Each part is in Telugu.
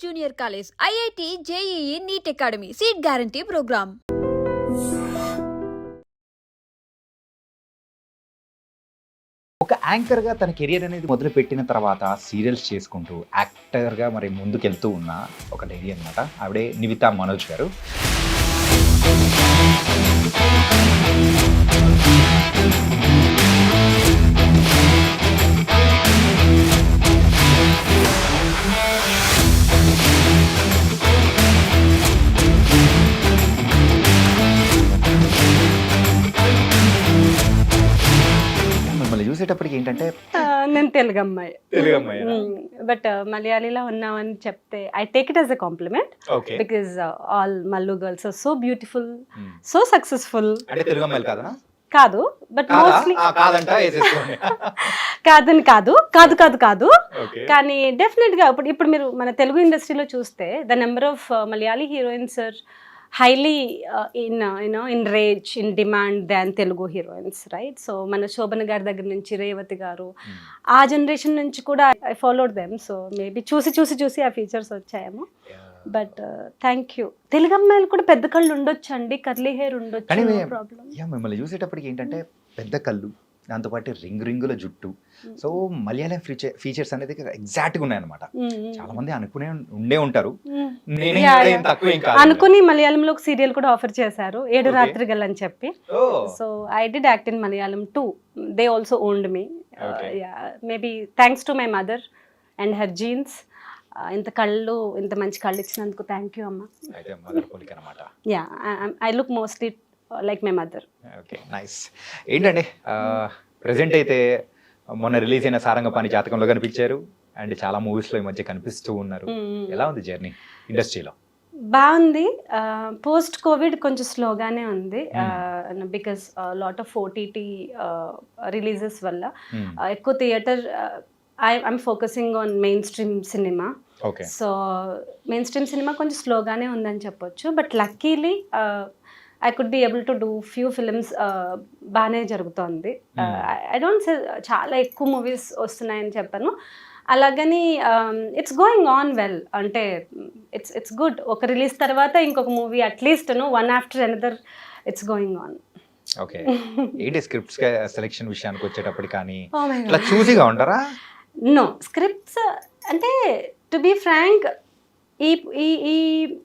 Junior college, IIT, JEE, NEET academy, seat guarantee program. ఒక యాంకర్గా తన కెరియర్ అనేది మొదలుపెట్టిన తర్వాత సీరియల్స్ చేసుకుంటూ యాక్టర్గా మరి ముందుకెళ్తూ ఉన్న ఒక లేడీ అనమాట. ఆవిడే నివితా మనోజ్ గారు. మిమ్మల్ని చూసేటప్పటికి ఏంటంటే నేను తెలుగు అమ్మాయి, తెలుగమ్మాయి. బట్ మలయాళీలో ఉన్నామని చెప్తే I take it as a compliment okay, because all Mallu girls are so beautiful, so successful. అంటే తెలుగమ్మాయిలు కాదా? కాదు, బట్ మోస్ట్లీ కాదంట వేసేసుకోండి. కాదని కాదు కాదు కాదు కాదు ఓకే. కానీ డెఫినెట్ గా ఇప్పుడు మీరు మన తెలుగు ఇండస్ట్రీలో చూస్తే the number of Malayali heroines are highly in range, in demand than Telugu heroines, right? So మన శోభన గారి దగ్గర నుంచి రేవతి గారు, ఆ జనరేషన్ నుంచి కూడా I followed them. So maybe చూసి ఆ ఫీచర్స్ వచ్చాయేమో. But thank you. తెలుగు అమ్మాయిలు కూడా పెద్ద కళ్ళు ఉండొచ్చు అండి, కర్లీ హెయిర్ ఉండొచ్చు, కానీ ప్రాబ్లం. మిమ్మల్ని చూసేటప్పటికి ఏంటంటే పెద్ద కళ్ళు, దాంతోపాటు రింగుల జుట్టు. సో మలయాళం ఫీచర్స్ అనేది ఎగ్జాక్ట్గా ఉన్నాయన్నమాట. చాలా మంది అనుకునే ఉండే ఉంటారు. నేనే ఏం తక్కువ ఏం కాదు అనుకుని మలయాళంలో ఒక సీరియల్ కూడా ఆఫర్ చేశారు, 7 రాత్రిగల్ అని చెప్పి. So I did act in Malayalam two. They also owned me. Maybe thanks to my mother and her jeans. ఇంత మంచి కళ్ళు ఇచ్చినందుకు థ్యాంక్ యూ అమ్మ. Yeah, I look mostly like my mother. Okay, nice. ఏంటండి ప్రెసెంట్ అయితే మొన్న రిలీజ్ అయిన సారంగపాణి జాతకంలో కనిపించారు అండ్ చాలా మూవీస్లో ఈ మధ్య కనిపిస్తూ ఉన్నారు. ఎలా ఉంది జర్నీ ఇండస్ట్రీలో? బాగుంది. పోస్ట్ కోవిడ్ కొంచెం స్లోగానే ఉంది, because lot of OTT releases వల్ల. ఎక్కువ theatre I'm focusing on main stream cinema. So main stream cinema కొంచెం స్లోగానే ఉందని చెప్పొచ్చు. But luckily I could be able to do few films. బాగానే జరుగుతోంది. ఐ డోంట్ సే చాలా ఎక్కువ మూవీస్ వస్తున్నాయని చెప్పాను, అలాగని ఇట్స్ గోయింగ్ ఆన్ వెల్. అంటే ఇట్స్ గుడ్. ఒక రిలీజ్ తర్వాత ఇంకొక movie at least one after another it's going on. Okay. ఏంటి స్క్రిప్ట్స్ సెలెక్షన్ విషయానికి వచ్చేటప్పుడు కానీ ఇట్లా చూసిగా ఉంటారా? నో, స్క్రిప్ట్స్ అంటే టు బీ ఫ్రాంక్ ఈ ఈ ఈ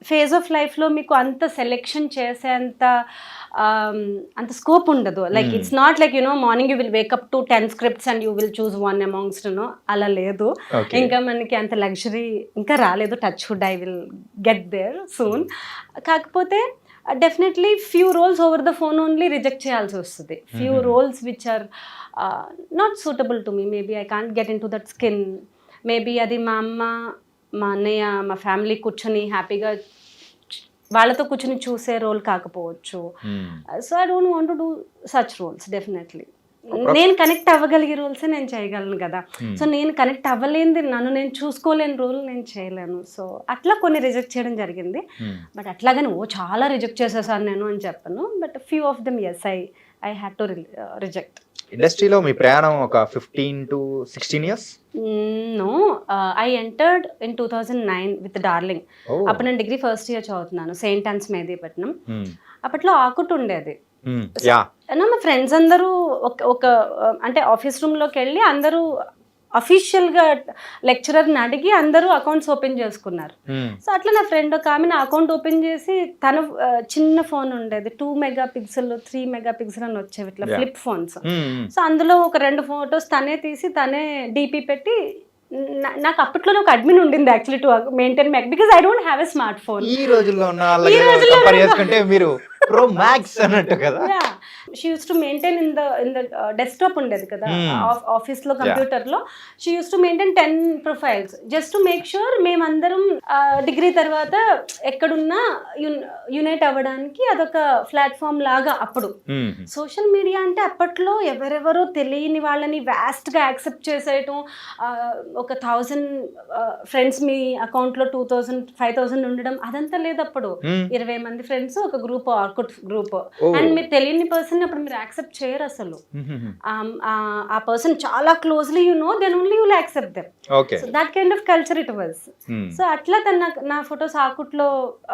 ఫేజ్ ఆఫ్ లైఫ్లో మీకు అంత సెలెక్షన్ చేసేంత అంత స్కోప్ ఉండదు. Like it's not like morning you will wake up 10 scripts and you will choose one amongst. అలా లేదు. ఇంకా మనకి అంత లగ్జరీ ఇంకా రాలేదు. Touch wood, I will get there soon. కాకపోతే definitely few roles over the phone only reject చేయాల్సి వస్తుంది. Few roles which are not suitable to me. Maybe I can't get into that skin. Maybe అది మా అమ్మ, మా అన్నయ్య, మా ఫ్యామిలీ కూర్చొని హ్యాపీగా వాళ్ళతో కూర్చొని చూసే రోల్ కాకపోవచ్చు. So I don't want to do such roles. Definitely నేను కనెక్ట్ అవ్వగలిగే రోల్సే నేను చేయగలను కదా. సో నేను కనెక్ట్ అవ్వలేనిది, నన్ను నేను చూసుకోలేని రోల్ నేను చేయలేను. సో అట్లా కొన్ని రిజెక్ట్ చేయడం జరిగింది. బట్ అట్లాగని చాలా రిజెక్ట్ చేసేసాను నేను అని చెప్పను. But few of them as I had to reject. ఇండస్ట్రీలో మీ ప్రయాణం ఒక 15 to 16 years? No, I entered in 2009 with Darling. అప్పుడు నేను డిగ్రీ ఫస్ట్ ఇయర్ చదువుతున్నాను, సెయింట్ ఆన్స్ మెహదీపట్నం. అప్పట్లో ఆకుట్ ఉండేది. మా ఫ్రెండ్స్ అందరూ ఒక అంటే ఆఫీస్ రూమ్లోకి వెళ్ళి అందరూ అఫీషియల్గా లెక్చరర్ని అడిగి అందరూ అకౌంట్స్ ఓపెన్ చేసుకున్నారు. సో అట్లా నా ఫ్రెండ్ ఒక ఆమె నా అకౌంట్ ఓపెన్ చేసి తన చిన్న ఫోన్ ఉండేది, 2 మెగాపిక్సెల్ 3 మెగాపిక్సెల్ అని వచ్చేవి ఇట్లా ఫ్లిప్ ఫోన్స్. సో అందులో ఒక 2 ఫొటోస్ తనే తీసి తనే DP పెట్టి, నాకు అప్పట్లోనే ఒక అడ్మిన్ ఉండింది actually to maintain because I don't have a smart phone. ఈ రోజుల్లో మీరు ప్రో మ్యాక్స్ అన్నట్టు కదా. She use to maintain in the desktop ఉండేది కదా ఆఫీస్లో కంప్యూటర్లో. She use to maintain 10 profiles just to make sure మేమందరం డిగ్రీ తర్వాత ఎక్కడున్నా యునైట్ అవ్వడానికి అదొక ప్లాట్ఫామ్ లాగా. అప్పుడు సోషల్ మీడియా అంటే అప్పట్లో ఎవరెవరో తెలియని వాళ్ళని వ్యాస్ట్గా యాక్సెప్ట్ చేసేయటం. ఒక 1000 ఫ్రెండ్స్ మీ అకౌంట్లో 2000 5000 ఉండడం అదంతా లేదు అప్పుడు. 20 మంది ఫ్రెండ్స్, ఒక గ్రూప్, ఆర్కుట్ గ్రూప్. అండ్ మీరు తెలియని పర్సన్ అయినప్పుడు మీరు యాక్సెప్ట్ చేయరు అసలు. ఆ పర్సన్ చాలా closely you know, then only you will accept them. Okay. So that kind of culture it was. So అట్లా నా ఫొటోస్ ఆకుట్లో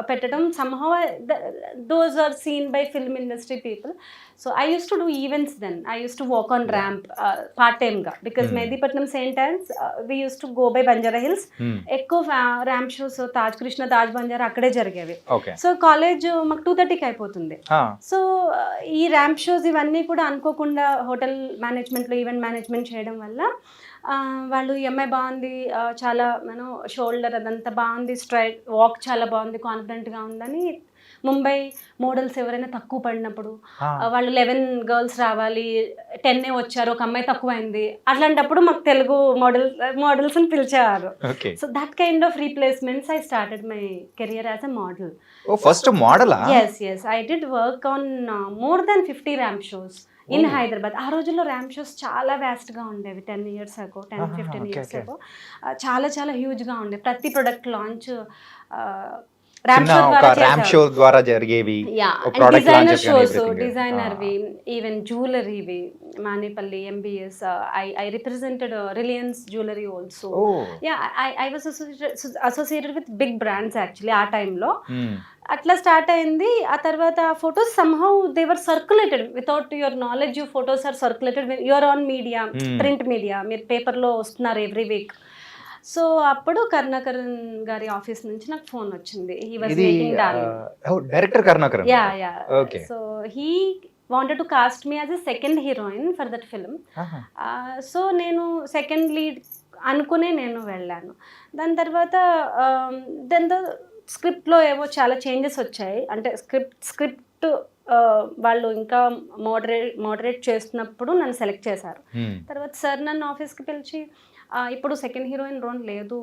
పెట్టడం, somehow those are seen by film industry people. So I used to do events then. I used to walk on ramp part time ga, because Mehdipatnam St. Anne's we used to go by Banjara Hills. ఎక్కువ ర్యాంప్ షోస్ తాజ్ కృష్ణ, తాజ్ బంజారా అక్కడే జరిగేవి. సో కాలేజ్ మాకు 2:30కి అయిపోతుంది. సో ఈ ర్యాంప్ షోస్ ఇవన్నీ కూడా అనుకోకుండా హోటల్ మేనేజ్మెంట్లో ఈవెంట్ మేనేజ్మెంట్ చేయడం వల్ల వాళ్ళు ఈ అమ్మాయి బాగుంది, చాలా షోల్డర్ అదంతా బాగుంది, స్ట్రైట్ వాక్ చాలా బాగుంది, కాన్ఫిడెంట్గా ఉందని ముంబై మోడల్స్ ఎవరైనా తక్కువ పడినప్పుడు వాళ్ళు 11 గర్ల్స్ రావాలి, 10 వచ్చారు, ఒక అమ్మాయి తక్కువైంది, అట్లాంటప్పుడు మాకు తెలుగు మోడల్స్ని పిలిచేవారు. So that kind of replacements I started my career as a model. First model? yes I did work on more than 50 ramp shows in Hyderabad. ఆ రోజుల్లో ర్యాంప్ షోస్ చాలా వ్యాస్ట్గా ఉండేవి. 10 years ago, 10-15 years ago చాలా చాలా హ్యూజ్గా ఉండేవి. ప్రతి ప్రొడక్ట్ లాంచ్ ర్యాంప్ షో ద్వారా జరిగేవి. డిజైనర్ షోస్, డిజైనర్వి, ఈవెన్ జ్యువెలరీవి, Manepalli, MBS. I represented Reliance Jewelry also. I was associated with big brands actually ఆ టైంలో. అట్లా స్టార్ట్ అయింది. ఆ తర్వాత photos somehow they were circulated without your knowledge. your photos are circulated when you are on media, print media. మీరు పేపర్లో వస్తున్నారు ఎవ్రీ వీక్. సో అప్పుడు కరుణాకరన్ గారి ఆఫీస్ నుంచి నాకు ఫోన్ వచ్చింది. He was making director Karunakaran. Okay. So he wanted to cost me as a second heroine for that film. So నేను సెకండ్ లీడ్ అనుకునే నేను వెళ్ళాను. దాని తర్వాత స్క్రిప్ట్లో ఏవో చాలా చేంజెస్ వచ్చాయి. అంటే స్క్రిప్ట్ వాళ్ళు ఇంకా మోడరేట్ చేస్తున్నప్పుడు నన్ను సెలెక్ట్ చేశారు. తర్వాత సార్ నన్ను ఆఫీస్కి పిలిచి, ఇప్పుడు సెకండ్ హీరోయిన్ రోల్ లేదు,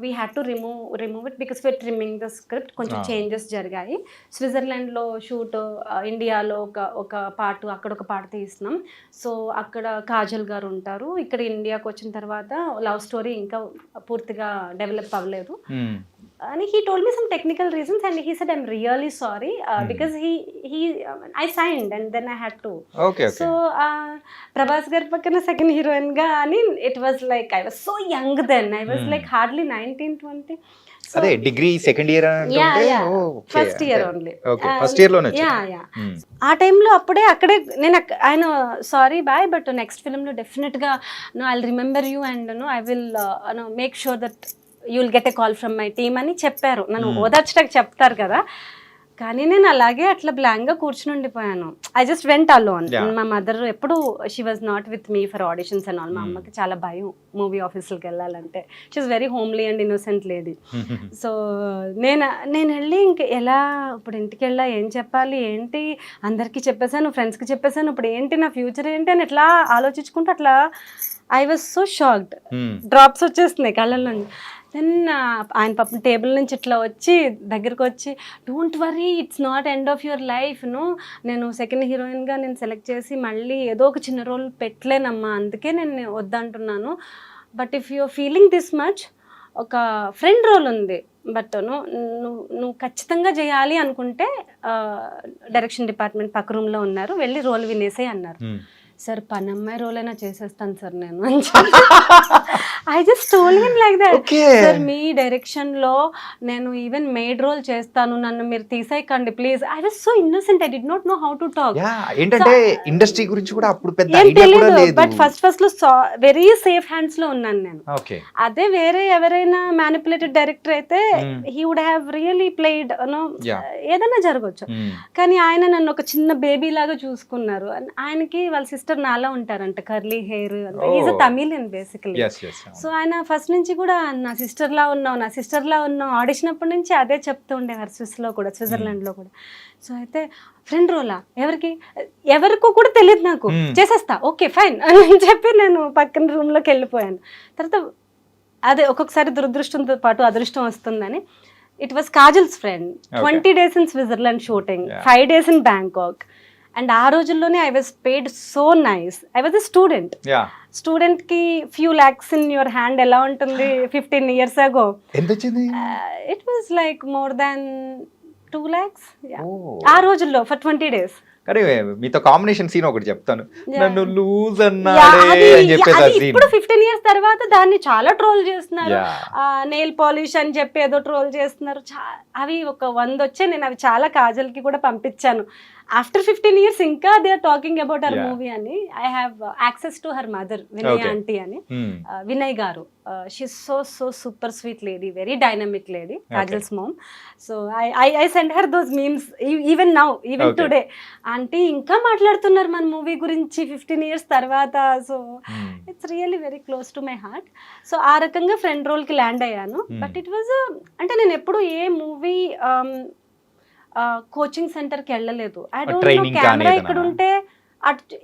we had to remove it because we're trimming the script. కొంచెం చేంజెస్ జరిగాయి. స్విట్జర్లాండ్లో షూట్, ఇండియాలో ఒక పార్ట్, అక్కడ ఒక పార్ట్ తీస్తున్నాం. సో అక్కడ కాజల్ గారు ఉంటారు, ఇక్కడ ఇండియాకి వచ్చిన తర్వాత లవ్ స్టోరీ ఇంకా పూర్తిగా డెవలప్ అవ్వలేదు అని he told me some technical reasons and he said I'm really sorry because I signed and then I had to. Okay. So Prabhas gar pakkana second heroine ga ani, it was like I was so young then. I was like hardly 19-20. అదే డిగ్రీ సెకండ్ ఇయర్ అంటే first year only. Okay, first year లోనే. ఆ టైంలో అక్కడే నేను ఆయన సారీ బాయ్ బట్ నెక్స్ట్ ఫిల్మ్లో డెఫినెట్గా I will remember you and I will make sure that you will get a call from my team అని చెప్పారు. నన్ను ఓదార్చడానికి చెప్తారు కదా, కానీ నేను అలాగే అట్లా బ్లాంక్గా కూర్చుని ఉండిపోయాను. I just went alone. మా మదర్ ఎప్పుడు she was not with me for auditions and all. మా అమ్మకి చాలా భయం మూవీ ఆఫీసులకి వెళ్ళాలంటే. She is very homely and innocent lady. So నేను వెళ్ళి ఇంక ఎలా ఇప్పుడు ఇంటికి వెళ్ళా, ఏం చెప్పాలి, ఏంటి, అందరికీ చెప్పేశాను, ఫ్రెండ్స్కి చెప్పేశాను, ఇప్పుడు ఏంటి నా ఫ్యూచర్ ఏంటి అని ఎట్లా ఆలోచించుకుంటూ అట్లా I was so shocked. Drops వచ్చేస్తున్నాయి కళ్ళల్లో. దెన్ ఆయన పాపం టేబుల్ నుంచి ఇట్లా వచ్చి దగ్గరకు వచ్చి, don't worry, it's not end of your life. నేను సెకండ్ హీరోయిన్గా నేను సెలెక్ట్ చేసి మళ్ళీ ఏదో ఒక చిన్న రోల్ పెట్టలేనమ్మా, అందుకే నేను వద్దంటున్నాను. But if you're feeling this much, ఒక ఫ్రెండ్ రోల్ ఉంది, బట్ నువ్వు ఖచ్చితంగా చేయాలి అనుకుంటే డైరెక్షన్ డిపార్ట్మెంట్ పక్క రూమ్లో ఉన్నారు, వెళ్ళి రోల్ వినేసే అన్నారు. సార్ పనమ్మాయి రోల్ అయినా చేసేస్తాను సార్ నేను అని. I just told him like that. Sir మీ డైరెక్షన్ లో నేను ఈవెన్ మెయిడ్ రోల్ చేస్తాను, నన్ను మీరు తీసేయకండి please. I was so innocent, I did not know how to talk. ఏంటంటే ఇండస్ట్రీ గురించి కూడా అప్పుడు పెద్ద ఐడియా కూడా లేదు. బట్ ఫస్ట్ లో వెరీ సేఫ్ హ్యాండ్స్ లో ఉన్నాను నేను. అదే వేరే ఎవరైనా మ్యానిపులేటెడ్ డైరెక్టర్ అయితే he would have really played ఏదైనా జరగచ్చు. కానీ ఆయన నన్ను ఒక చిన్న బేబీ లాగా చూసుకున్నారు. ఆయనకి వాళ్ళ సిస్టర్ నాలా ఉంటారంట, curly hair. Is a Tamilian basically. So ఆయన ఫస్ట్ నుంచి కూడా నా సిస్టర్ లా ఉన్నావు ఆడిషన్ అప్పటి నుంచి అదే చెప్తూ ఉండేవారు, స్విట్జర్లాండ్ లో కూడా. సో అయితే ఫ్రెండ్ రోలా ఎవరికో కూడా తెలియదు నాకు, చేసేస్తా ఓకే ఫైన్ అని చెప్పి నేను పక్కన రూమ్ లోకి వెళ్ళిపోయాను. తర్వాత అదే ఒక్కొక్కసారి దురదృష్టంతో పాటు అదృష్టం వస్తుందని, it was Kajal's friend. 20 days in Switzerland shooting, 5 days in Bangkok. And ఆ రోజుల్లోనే I was paid so nice. I was a student కి few lakhs in your hand ఎలా ఉంటుంది 15 years ago? It was like more than 2 lakhs ఆ రోజుల్లో ఫర్ 20 days. కానీ మీతో కాంబినేషన్ సీన్ ఒకటి చెప్తాను, Yeah. నన్ను లూజ్ Yeah, అన్నాడే అని చెప్పేసి ఆ అది సీన్. ఇప్పుడు 15 years తర్వాత దాన్ని చాలా ట్రోల్ చేస్తున్నారు. Yeah. నెయిల్ పాలిష్ అని చెప్పి ఏదో ట్రోల్ చేస్తున్నారు. అవి ఒక 100 వచ్చాయి. నేను అవి చాలా కాజల్కి కూడా పంపించాను. ఆఫ్టర్ 15 years ఇంకా they are talking about her Yeah. Movie అని. I have access to her mother Vinay Okay. Aunty అని. Hmm. Vinay garu, she so super sweet lady, very dynamic lady, Kajal's mom. So I send her those memes even now, even Okay. Today. Aunty ఇంకా మాట్లాడుతున్నారు మన మూవీ గురించి 15 years తర్వాత. So Hmm. It's really very close to my heart. So ఆ రకంగా ఫ్రెండ్ రోల్కి ల్యాండ్ అయ్యాను. బట్ ఇట్ వాజ్ అంటే నేను ఎప్పుడు ఏ మూవీ కోచింగ్ సెంటర్కి వెళ్ళలేదు. ఐ డోంట్ నో Training కానీ కెమెరా ఏదైనా? ఇక్కడ ఉంటే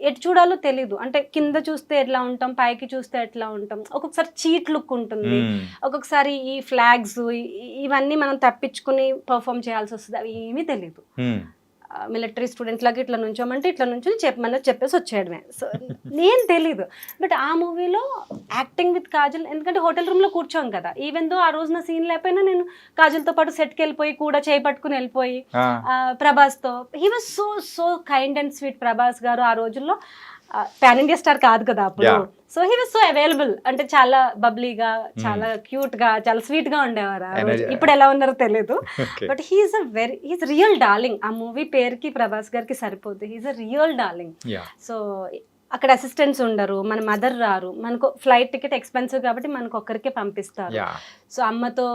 ఎటు చూడాలో తెలీదు. అంటే కింద చూస్తే ఎట్లా ఉంటాం, పైకి చూస్తే ఎట్లా ఉంటాం. ఒక్కొక్కసారి చీట్ లుక్ ఉంటుంది, Hmm. ఒక్కొక్కసారి ఈ ఫ్లాగ్స్ ఇవన్నీ మనం తప్పించుకుని పర్ఫామ్ చేయాల్సి వస్తుంది. అవి ఏమీ తెలీదు. Hmm. మిలిటరీ స్టూడెంట్ లాగా ఇట్లా నుంచోమంటే ఇట్లా నుంచి చెప్పేసి వచ్చేయడమే. సో నేను తెలీదు. బట్ ఆ మూవీలో యాక్టింగ్ విత్ కాజల్, ఎందుకంటే హోటల్ రూమ్లో కూర్చోం కదా, ఈవెన్ దో ఆ రోజు నా సీన్ లేకపోయినా నేను కాజల్తో పాటు సెట్కి వెళ్ళిపోయి కూడా చేయి పట్టుకుని వెళ్ళిపోయి ప్రభాస్తో. He was so kind and sweet. Prabhas garu ఆ రోజుల్లో పాన్ ఇండియా స్టార్ కాదు కదా అప్పుడు. Yeah. So he was so available. అంటే చాలా బబ్లీగా, చాలా క్యూట్ గా, చాలా స్వీట్ గా ఉండేవారు ఆ రోజు. ఇప్పుడు ఎలా ఉన్నారో తెలియదు. Okay. But he's real darling. ఆ మూవీ పేరుకి ప్రభాస్ గారికి సరిపోద్ది. He's a real darling. Yeah. So అక్కడ అసిస్టెంట్స్ ఉండరు, మన మదర్ రారు, మనకు ఫ్లైట్ టికెట్ ఎక్స్పెన్సివ్ కాబట్టి మనకు ఒక్కరికే పంపిస్తారు. Yeah. సో అమ్మతో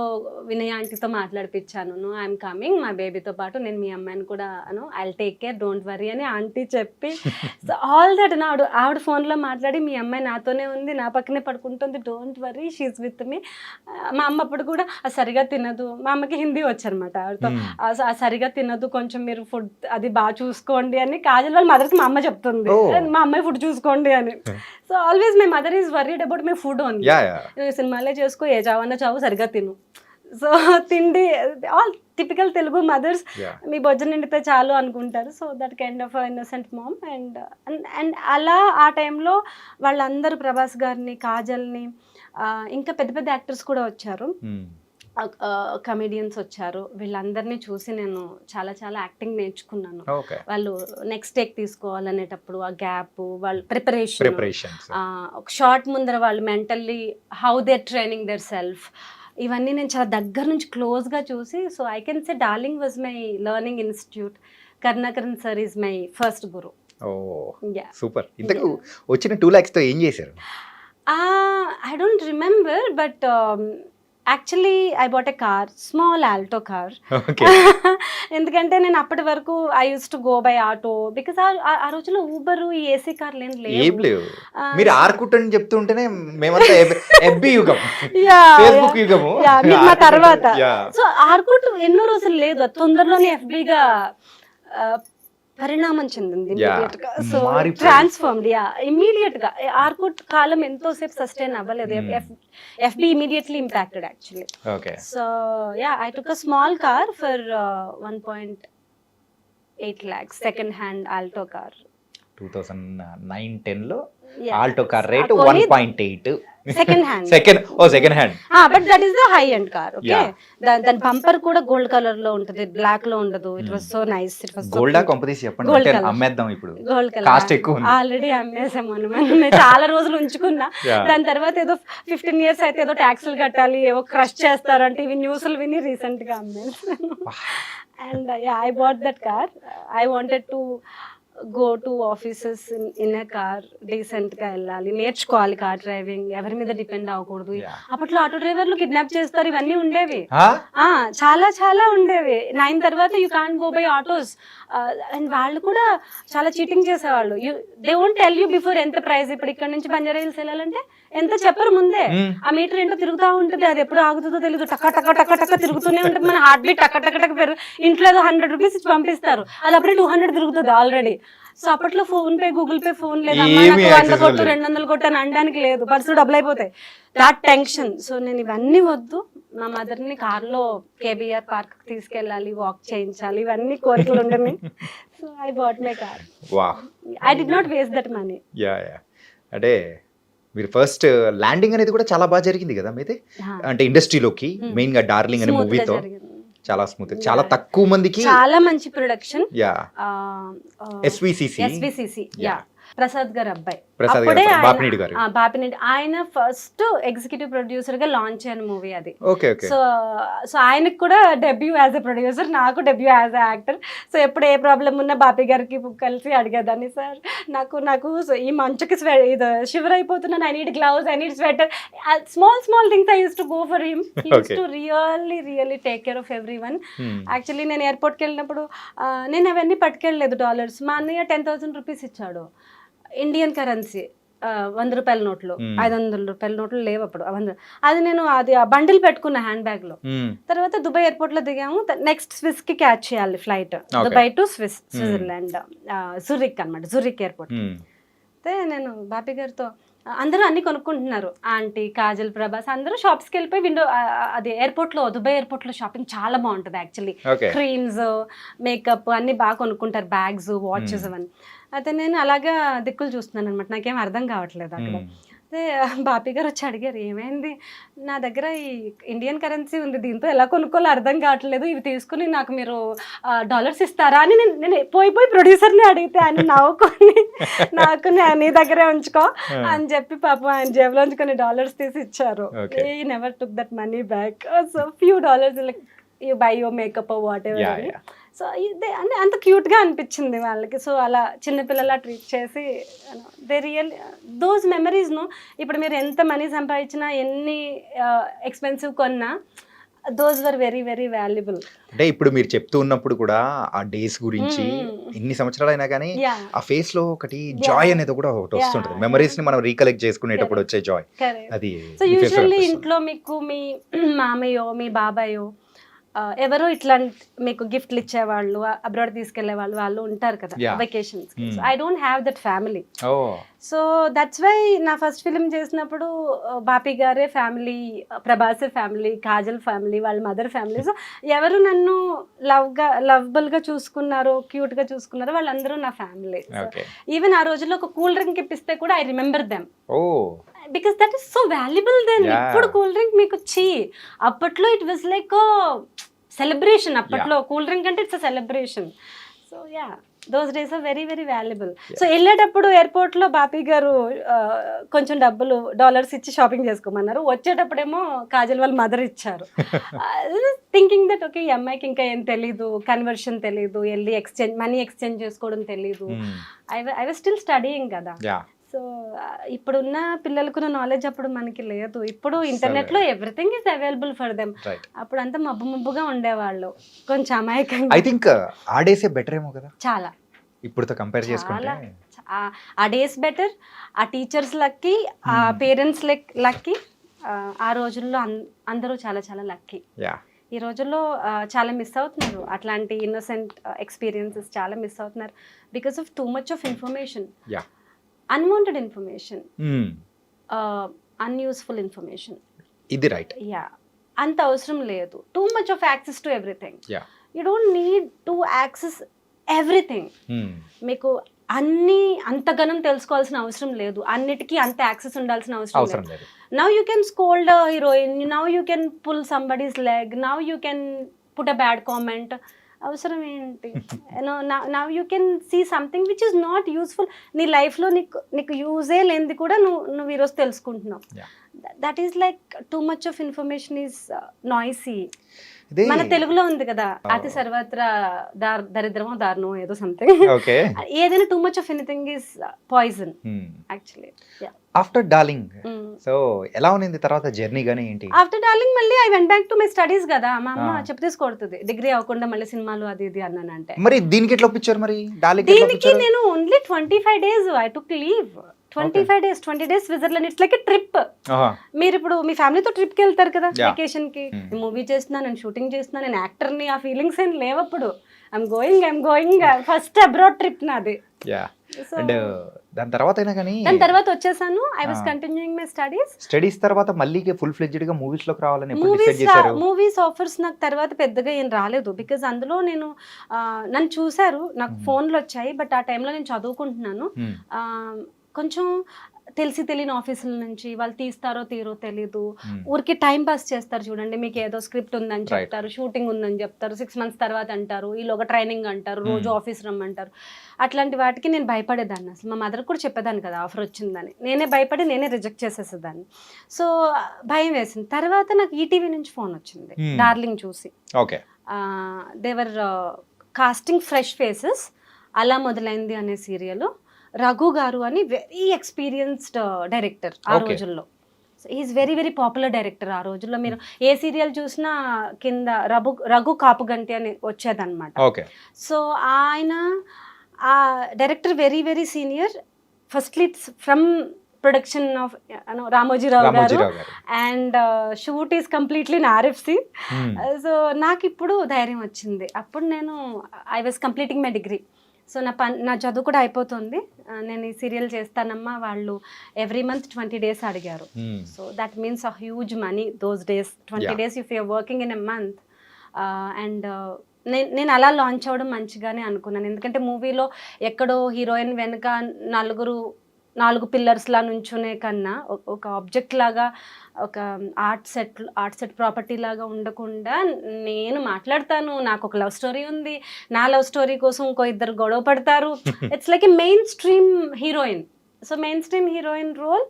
వినయ్ ఆంటీతో మాట్లాడిపించాను, నో ఐఎమ్ కమింగ్, మా బేబీతో పాటు నేను మీ అమ్మాయిని కూడా I take care, don't worry అని ఆంటీ చెప్పి. సో ఆల్ దట్ ఆవిడ ఫోన్లో మాట్లాడి మీ అమ్మాయి నాతోనే ఉంది, నా పక్కనే పడుకుంటుంది, don't worry, she is with me. మా అమ్మ అప్పుడు కూడా సరిగా తినదు, మా అమ్మకి హిందీ వచ్చనమాట, ఆవిడతో సరిగా తినదు, కొంచెం మీరు ఫుడ్ అది బాగా చూసుకోండి అని కాజల్ వాళ్ళ మదర్కి మా అమ్మ చెప్తుంది. మా అమ్మాయి ఫుడ్ చూసుకోండి అని. So always my mother is worried about my food only. సినిమాలే చేసుకో, ఏ చావన్నా చావు, సరిగా తిను. సో తిండి ఆల్ టిపికల్ తెలుగు మదర్స్, మీ బొజ్జ నిండితే చాలు అనుకుంటారు. So that kind of innocent mom. And అలా ఆ టైంలో వాళ్ళందరూ ప్రభాస్ గారిని, కాజల్ని, ఇంకా పెద్ద పెద్ద యాక్టర్స్ కూడా వచ్చారు, కమెడియన్స్ వచ్చారు. వీళ్ళందరినీ చూసి నేను చాలా చాలా యాక్టింగ్ నేర్చుకున్నాను. వాళ్ళు నెక్స్ట్ టేక్ తీసుకోవాలనేటప్పుడు ఆ గ్యాప్, వాళ్ళ ప్రిపరేషన్, ఒక షార్ట్ ముందర వాళ్ళు mentally how they training their self, ఇవన్నీ నేను చాలా దగ్గర నుంచి క్లోజ్గా చూసి. So I can say Darling was my learning institute. Karunakaran sir is my first guru. Super. ఇంతకు వచ్చిన 2 lakhs తో ఏం చేశారు? I don't remember, but actually I bought a car, small Alto car. ఎందుకంటే నేను అప్పటి వరకు I use to go by auto, because ఆ రోజుల్లో ఊబర్, ఈ ఏసీ కార్లు ఏం లేవు. మీరు ఆర్కుట్ అని చెప్తుంటేనే మేమంతా ఎఫ్బి యుగం, ఫేస్బుక్ యుగము మా తర్వాత. సో ఆర్కుట్ ఎన్నో రోజులు లేదు, తొందరలోనే ఎఫ్బిగా పరిణామం చెందింది ఇమీడియట్ గా. సో ట్రాన్స్ఫార్మ్డ్, ఇమీడియట్ గా. ఆర్కుట్ కాలం ఎంతోసేపు సస్టైన్ అవ్వలేదు. FB immediately impacted actually. So I took a small car for 1.8 lakhs, second hand Alto car. 2009-10 లో Alto car rate 1.8 second hand. Second hand. But that is the high end car. Okay, దాని బంపర్ కూడా గోల్డ్ కలర్ లో ఉంటది, బ్లాక్ లో ఉండదు. It was so nice. It was gold companies చెప్పండి, అమ్మేద్దాం ఇప్పుడు. గోల్డ్ కలర్ కాస్ట్ ఎక్కువ ఉంది, ఆల్రెడీ అమ్మేసాము. నేను చాలా రోజులు ఉంచుకున్నా. దాని తర్వాత ఏదో 15 years అయితే ఏదో ట్యాక్స్లు కట్టాలి, ఏవో క్రష్ చేస్తారంటే ఇవి న్యూస్లు విని రీసెంట్ గా అమ్మేసాను. And I bought that car. I wanted to go to offices in a car, decent గా వెళ్ళాలి, నేర్చుకోవాలి కార్ డ్రైవింగ్, ఎవరి మీద డిపెండ్ అవ్వకూడదు. అప్పట్లో ఆటో డ్రైవర్లు కిడ్నాప్ చేస్తారు, ఇవన్నీ ఉండేవి, చాలా చాలా ఉండేవి. 9 తర్వాత you can't go by autos. And వాళ్ళు కూడా చాలా చీటింగ్ చేసేవాళ్ళు. They won't tell you before ఎంత ప్రైస్. ఇప్పుడు ఇక్కడ నుంచి బంజారా హిల్స్ వెళ్ళాలంటే ఎంత చెప్పరు ముందే. ఆ మీటర్ ఏంటో తిరుగుతూ ఉంటుంది, అది ఎప్పుడు ఆగుతుందో తెలియదు, టక్క టక్క టక్క టక్క తిరుగుతూనే ఉంటుంది. మన హార్ట్ బీట్ టక్క టక్క టక్క పెరుగు. ఇంట్లో 100 rupees ఇచ్చి పంపిస్తారు, అది అప్పుడే 200 తిరుగుతుంది ఆల్రెడీ. సో అప్పట్లో phone pay, Google pay, phone లేదు. అమ్మా నాకు 100 కొట్టు 200 కొట్టు అని అనడానికి లేదు, పర్సు డబ్బులు అయిపోతాయి. That tension. సో నేను ఇవన్నీ వద్దు, మా మదర్ని కార్లో కేబీఆర్ పార్క్ తీసుకెళ్ళాలి, వాక్ చేయించాలి, ఇవన్నీ కోరికలు ఉండని. So I bought my car. I did not waste that money. అంటే మీరు ఫస్ట్ ల్యాండింగ్ అనేది కూడా చాలా బాగా జరిగింది కదా మీది, అంటే ఇండస్ట్రీలోకి మెయిన్ గా డార్లింగ్ అనే మూవీతో. చాలా స్మూత్, చాలా తక్కువ మందికి. చాలా మంచి production. Yeah, SVCC yeah, Prasad గారు అబ్బాయి, ప్రసాద్ అప్పుడే గారు, బాపినీడి గారు. బాపినీడి ఆయన ఫస్ట్ ఎగ్జిక్యూటివ్ ప్రొడ్యూసర్ గా లాంచ్ అయిన మూవీ అది. Okay okay. సో ఆయనకు కూడా డెబ్యూ యాజ్ ఎ ప్రొడ్యూసర్, నాకు debut as a actor. So ఎప్పుడు ఏ ప్రాబ్లం ఉన్నా బాపి గారికి కలిసి అడిగేదాన్ని, సార్ నాకు ఈ మంచుకి ఇది షివర్ అయిపోతున్నాను, I need gloves, I need sweater, small things I use to go for him. He use to really take care of everyone. Actually నేను ఎయిర్పోర్ట్కి వెళ్ళినప్పుడు నేను అవన్నీ పట్టుకెళ్ళలేదు డాలర్స్. మా అన్నయ్య 10,000 రూపీస్ ఇచ్చాడు, ఇండియన్ కరెన్సీ, 100 రూపాయల నోట్లు, 500 రూపాయల నోట్లు లేవు అప్పుడు. అది నేను ఆ బండిల్ పెట్టుకున్న హ్యాండ్ బ్యాగ్ లో. తర్వాత దుబాయ్ ఎయిర్పోర్ట్ లో దిగాము, నెక్స్ట్ స్విస్ కి క్యాచ్ చేయాలి ఫ్లైట్, దుబాయ్ టు స్విట్జర్లాండ్, జురిక్ అనమాట, జురిక్ ఎయిర్పోర్ట్. అయితే నేను బాపి గారితో, అందరూ అన్ని కొనుక్కుంటున్నారు, ఆంటీ, కాజల్, ప్రభాస్ అందరూ షాప్స్కి వెళ్ళిపోయి విండో, అది ఎయిర్పోర్ట్ లో, దుబాయ్ ఎయిర్పోర్ట్ లో షాపింగ్ చాలా బాగుంటుంది యాక్చువల్లీ. క్రీమ్స్, మేకప్ అన్ని బాగా కొనుక్కుంటారు, బ్యాగ్స్, వాచెస్ అవన్నీ. అయితే నేను అలాగా దిక్కులు చూస్తున్నాను అనమాట, నాకేం అర్థం కావట్లేదు అక్కడ. అదే బాపి గారు వచ్చి అడిగారు, ఏమైంది, నా దగ్గర ఈ ఇండియన్ కరెన్సీ ఉంది, దీంతో ఎలా కొనుక్కోవాలో అర్థం కావట్లేదు, ఇవి తీసుకుని నాకు మీరు డాలర్స్ ఇస్తారా అని నేను పోయి ప్రొడ్యూసర్ని అడిగితే ఆయన నవ్వుకొని నాకు నీ దగ్గరే ఉంచుకో అని చెప్పి పాపం ఆయన జేబులోంచి కొన్ని డాలర్స్ తీసి ఇచ్చారు. ఈ never took that money back. So few dollars like you by your makeup what ever. So ఇదే అంటే అంత క్యూట్గా అనిపించింది వాళ్ళకి. సో అలా చిన్నపిల్లలా ట్రీట్ చేసి దే రియల్ దోస్ మెమరీస్ను, ఇప్పుడు మీరు ఎంత మనీ సంపాదించినా, ఎన్ని ఎక్స్పెన్సివ్ కొన్నా, those were very very valuable. అంటే ఇప్పుడు మీరు చెప్తూ ఉన్నప్పుడు కూడా ఆ డేస్ గురించి, ఇన్ని సంవత్సరాలు అయినా కానీ ఆ ఫేస్ లో ఒకటి జాయ్ అనేది కూడా ఒకటి వస్తుంటుంది, మెమరీస్ ని మనం రీకలెక్ట్ చేసుకునేటప్పుడు వచ్చే జాయ్ అది. సో యూజువల్లీ ఇంట్లో మీకు మీ మామయ్యో, మీ బాబాయో, ఎవరో ఇట్లా మీకు గిఫ్ట్లు ఇచ్చేవాళ్ళు, అబ్రాడ్ తీసుకెళ్లే వాళ్ళు ఉంటారు కదా vacations. I don't have that family. So that's why నా ఫస్ట్ ఫిలిం చేసినప్పుడు బాపి గారే ఫ్యామిలీ, ప్రభాసే ఫ్యామిలీ, కాజల్ ఫ్యామిలీ, వాళ్ళ మదర్ ఫ్యామిలీ. సో ఎవరు నన్ను లవబుల్ గా చూసుకున్నారో, క్యూట్ గా చూసుకున్నారో వాళ్ళందరూ నా ఫ్యామిలీ. ఈవెన్ ఆ రోజుల్లో ఒక కూల్ డ్రింక్ ఇప్పిస్తే కూడా I remember them, because that is so valuable then. ఇప్పుడు కూల్ డ్రింక్ మీకు అప్పట్లో ఇట్ వాజ్ లైక్ సెలబ్రేషన్. అప్పట్లో కూల్ డ్రింక్ అంటే it's a celebration. So yeah, those days are very very valuable. So వెళ్ళేటప్పుడు ఎయిర్పోర్ట్ లో బాపి గారు కొంచెం డబ్బులు డాలర్స్ ఇచ్చి షాపింగ్ చేసుకోమన్నారు, వచ్చేటప్పుడేమో కాజల్ వాళ్ళ మదర్ ఇచ్చారు. థింకింగ్ దట్ ఓకే, ఈ అమ్మాయికి ఇంకా ఏం తెలీదు, కన్వర్షన్ తెలీదు, వెళ్ళి మనీ ఎక్స్చేంజ్ చేసుకోవడం తెలీదు. ఐ వాజ్ స్టిల్ స్టడీయింగ్ కదా. సో ఇప్పుడున్న పిల్లలకున్న నాలెడ్జ్ అప్పుడు మనకి లేదు. ఇప్పుడు ఇంటర్నెట్ లో everything is available for them. అప్పుడు అంతా మబ్బుగా ఉండేవాళ్ళు, కొంచెం అమాయకంగా. ఐ థింక్ ఆ డేసే బెటర్ ఏమో కదా చాలా, ఇప్పుడుతో కంపేర్ చేసుకుంటే. ఆ డేస్ బెటర్, ఆ టీచర్స్ లక్కీ, ఆ పేరెంట్స్ లక్కీ. ఆ రోజుల్లో అందరూ చాలా చాలా లక్కీ. ఈ రోజుల్లో చాలా మిస్ అవుతున్నారు, అట్లాంటి ఇన్నోసెంట్ ఎక్స్పీరియన్సెస్ చాలా మిస్ అవుతున్నారు because of two much of information, unwanted information, unuseful information. ఇది రైట్. యా, అంత అవసరం లేదు. Two much of access to everything. You don't need to access everything. మీకు అన్ని అంతగనం తెలుసుకోవాల్సిన అవసరం లేదు, అన్నిటికీ అంత యాక్సెస్ ఉండాల్సిన అవసరం లేదు. Now you can scold a heroine, now you can pull somebody's leg, now you can put a bad comment. అవసరం ఏంటి? Now you can see something which is not useful. నీ లైఫ్లో నీకు యూజే లేనిది కూడా నువ్వు ఈరోజు తెలుసుకుంటున్నావు. That is like too much of information is noisy. మన తెలుగులో ఉంది కదా, అతి సర్వత్రా దరిద్రమో దారుణమో ఏదో సంథింగ్. ఏదైనా two much of anything is poison actually. After darling, so ఎలా ఉంది తర్వాత జర్నీ గానీ ఏంటి? ఆఫ్టర్ డార్లింగ్ మళ్ళీ I went back to my studies కదా. మా అమ్మ చెప్పేసి కొడుతుంది, డిగ్రీ అవ్వకుండా మళ్ళీ సినిమాలు అది ఇది అన్నానంటే. మరి దీనికి ఎట్లా ఒప్పించారు? మరి దీనికి నేను only 25 days I took leave. 20 days Switzerland. It's like a trip. మీరు ఇప్పుడు మీ ఫ్యామిలీతో ట్రిప్ కి వెళ్తారు కదా వెకేషన్ కి. మూవీ చేస్తున్నా, నేను షూటింగ్ చేస్తున్నా, నేను యాక్టర్ని, ఆ ఫీలింగ్స్ ఏం లేవు అప్పుడు. I'm going first abroad trip నాది. దాని తర్వాత అయినా కానీ దాని తర్వాత వచ్చేసాను. I was continuing my studies తర్వాత మళ్ళీ ఫుల్ ఫ్లెడ్జ్డ్ గా మూవీస్ లోకి రావాలని మూవీస్ ఆఫర్స్ నాకు తర్వాత పెద్దగా ఏం రాలేదు. బికాజ్ అందులో నేను నన్ను చూశారు, నాకు ఫోన్లు వచ్చాయి, బట్ ఆ టైంలో నేను చదువుకుంటున్నాను. కొంచెం తెలిసి తెలియని ఆఫీసుల నుంచి వాళ్ళు తీస్తారో తీరో తెలీదు, Hmm. ఊరికి టైం పాస్ చేస్తారు చూడండి. మీకు ఏదో స్క్రిప్ట్ ఉందని Right. చెప్తారు, షూటింగ్ ఉందని చెప్తారు, 6 months తర్వాత అంటారు, ఈలోగా ట్రైనింగ్ అంటారు, రోజు ఆఫీస్ రమ్మంటారు. అట్లాంటి వాటికి నేను భయపడేదాన్ని. అసలు మా మదర్ కూడా చెప్పేదాన్ని కదా ఆఫర్ వచ్చిందని. నేనే భయపడి నేనే రిజెక్ట్ చేసేసేదాన్ని. సో భయం వేసింది. తర్వాత నాకు ఈటీవీ నుంచి ఫోన్ వచ్చింది Hmm. డార్లింగ్ చూసి. ఓకే. దేవర్ కాస్టింగ్ ఫ్రెష్ ఫేసెస్. అలా మొదలైంది అనే సీరియల్. రఘు గారు అని వెరీ ఎక్స్పీరియన్స్డ్ డైరెక్టర్ ఆ Okay. రోజుల్లో. Is very very popular director ఆ రోజుల్లో. మీరు ఏ సీరియల్ చూసినా కింద రఘు కాపుగంటి అని వచ్చేదన్నమాట. ఓకే. సో ఆయన ఆ director very very senior. Firstly from production of Ramoji Rao garu Ramoji Rao garu. And shoot is completely in RFC. Hmm. So నాకు ఇప్పుడు ధైర్యం వచ్చింది. అప్పుడు నేను I was completing my degree. So నా చదువు కూడా అయిపోతుంది. నేను ఈ సీరియల్ చేస్తానమ్మా. వాళ్ళు ఎవ్రీ మంత్ 20 days అడిగారు. Hmm. So that means a huge money those days. 20 Yeah. days if you're working in a month. And నేను అలా లాంచ్ అవ్వడం మంచిగానే అనుకున్నాను. ఎందుకంటే మూవీలో ఎక్కడో హీరోయిన్ వెనుక 4 పిల్లర్స్ లా నుంచునే కన్నా ఒక ఆబ్జెక్ట్ లాగా, ఒక ఆర్ట్ సెట్ ప్రాపర్టీ లాగా ఉండకుండా నేను మాట్లాడతాను, నాకు ఒక లవ్ స్టోరీ ఉంది, నా లవ్ స్టోరీ కోసం ఇంకో ఇద్దరు గొడవ పడతారు. It's like a mainstream heroine. So mainstream heroine role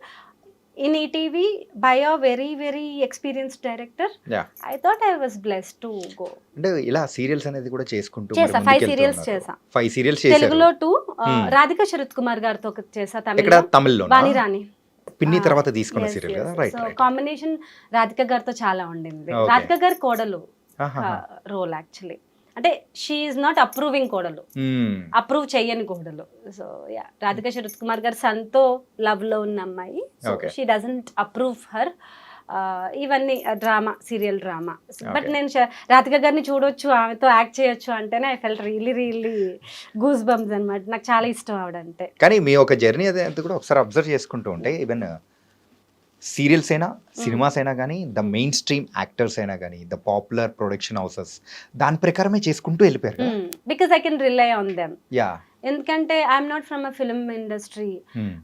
in ETV by a very very experienced director. Yeah. I thought I was blessed to go. అంటే ఇలా సీరియల్స్ అనేది కూడా చేసుకుంటూ చేసా, 5 serials చేసా. 5 serials చేశారు. తెలుగులో 2, రాధికా శరత్ కుమార్ గారితో ఒకటి చేసా, ఇక్కడ తమిళ్లో తమిళ్లో వాణి రాణి. పిన్ని తర్వాత తీసుకున్న సీరియల్ కదా. Right so right. Combination Radhika గారితో చాలా ఉండింది. Okay. రాధిక గారి కోడలు రోల్ యాక్చువల్లీ. అంటే షీ ఈజ్ నాట్ అప్రూవింగ్ కోడలు, అప్రూవ్ చెయ్యని కోడలు. సో యా, రాధిక శరత్ కుమార్ గారు సన్తో లవ్ లో ఉన్న అమ్మాయి. So Okay. She doesn't approve her. ఇవన్నీ drama, serial drama. But Okay. నేను రాధిక గారిని చూడొచ్చు, ఆమెతో యాక్ట్ చేయొచ్చు అంటేనే I felt really goose bumps అనమాట. నాకు చాలా ఇష్టం ఆవిడంటే. కానీ మీ ఒక జర్నీ అదే అంతా కూడా ఒకసారి అబ్జర్వ్ చేసుకుంటూ ఉంటే ఈవెన్ సీరియల్స్ అయినా సినిమాస్ అయినా కానీ ద మెయిన్ స్ట్రీమ్ యాక్టర్స్ అయినా కానీ ద పాపులర్ ప్రొడక్షన్ హౌసెస్ దాని ప్రకారమే చేసుకుంటూ వెళ్ళిపోయారు కదా. Because I can rely on them. Yeah. ఎందుకంటే I'm not from a film industry.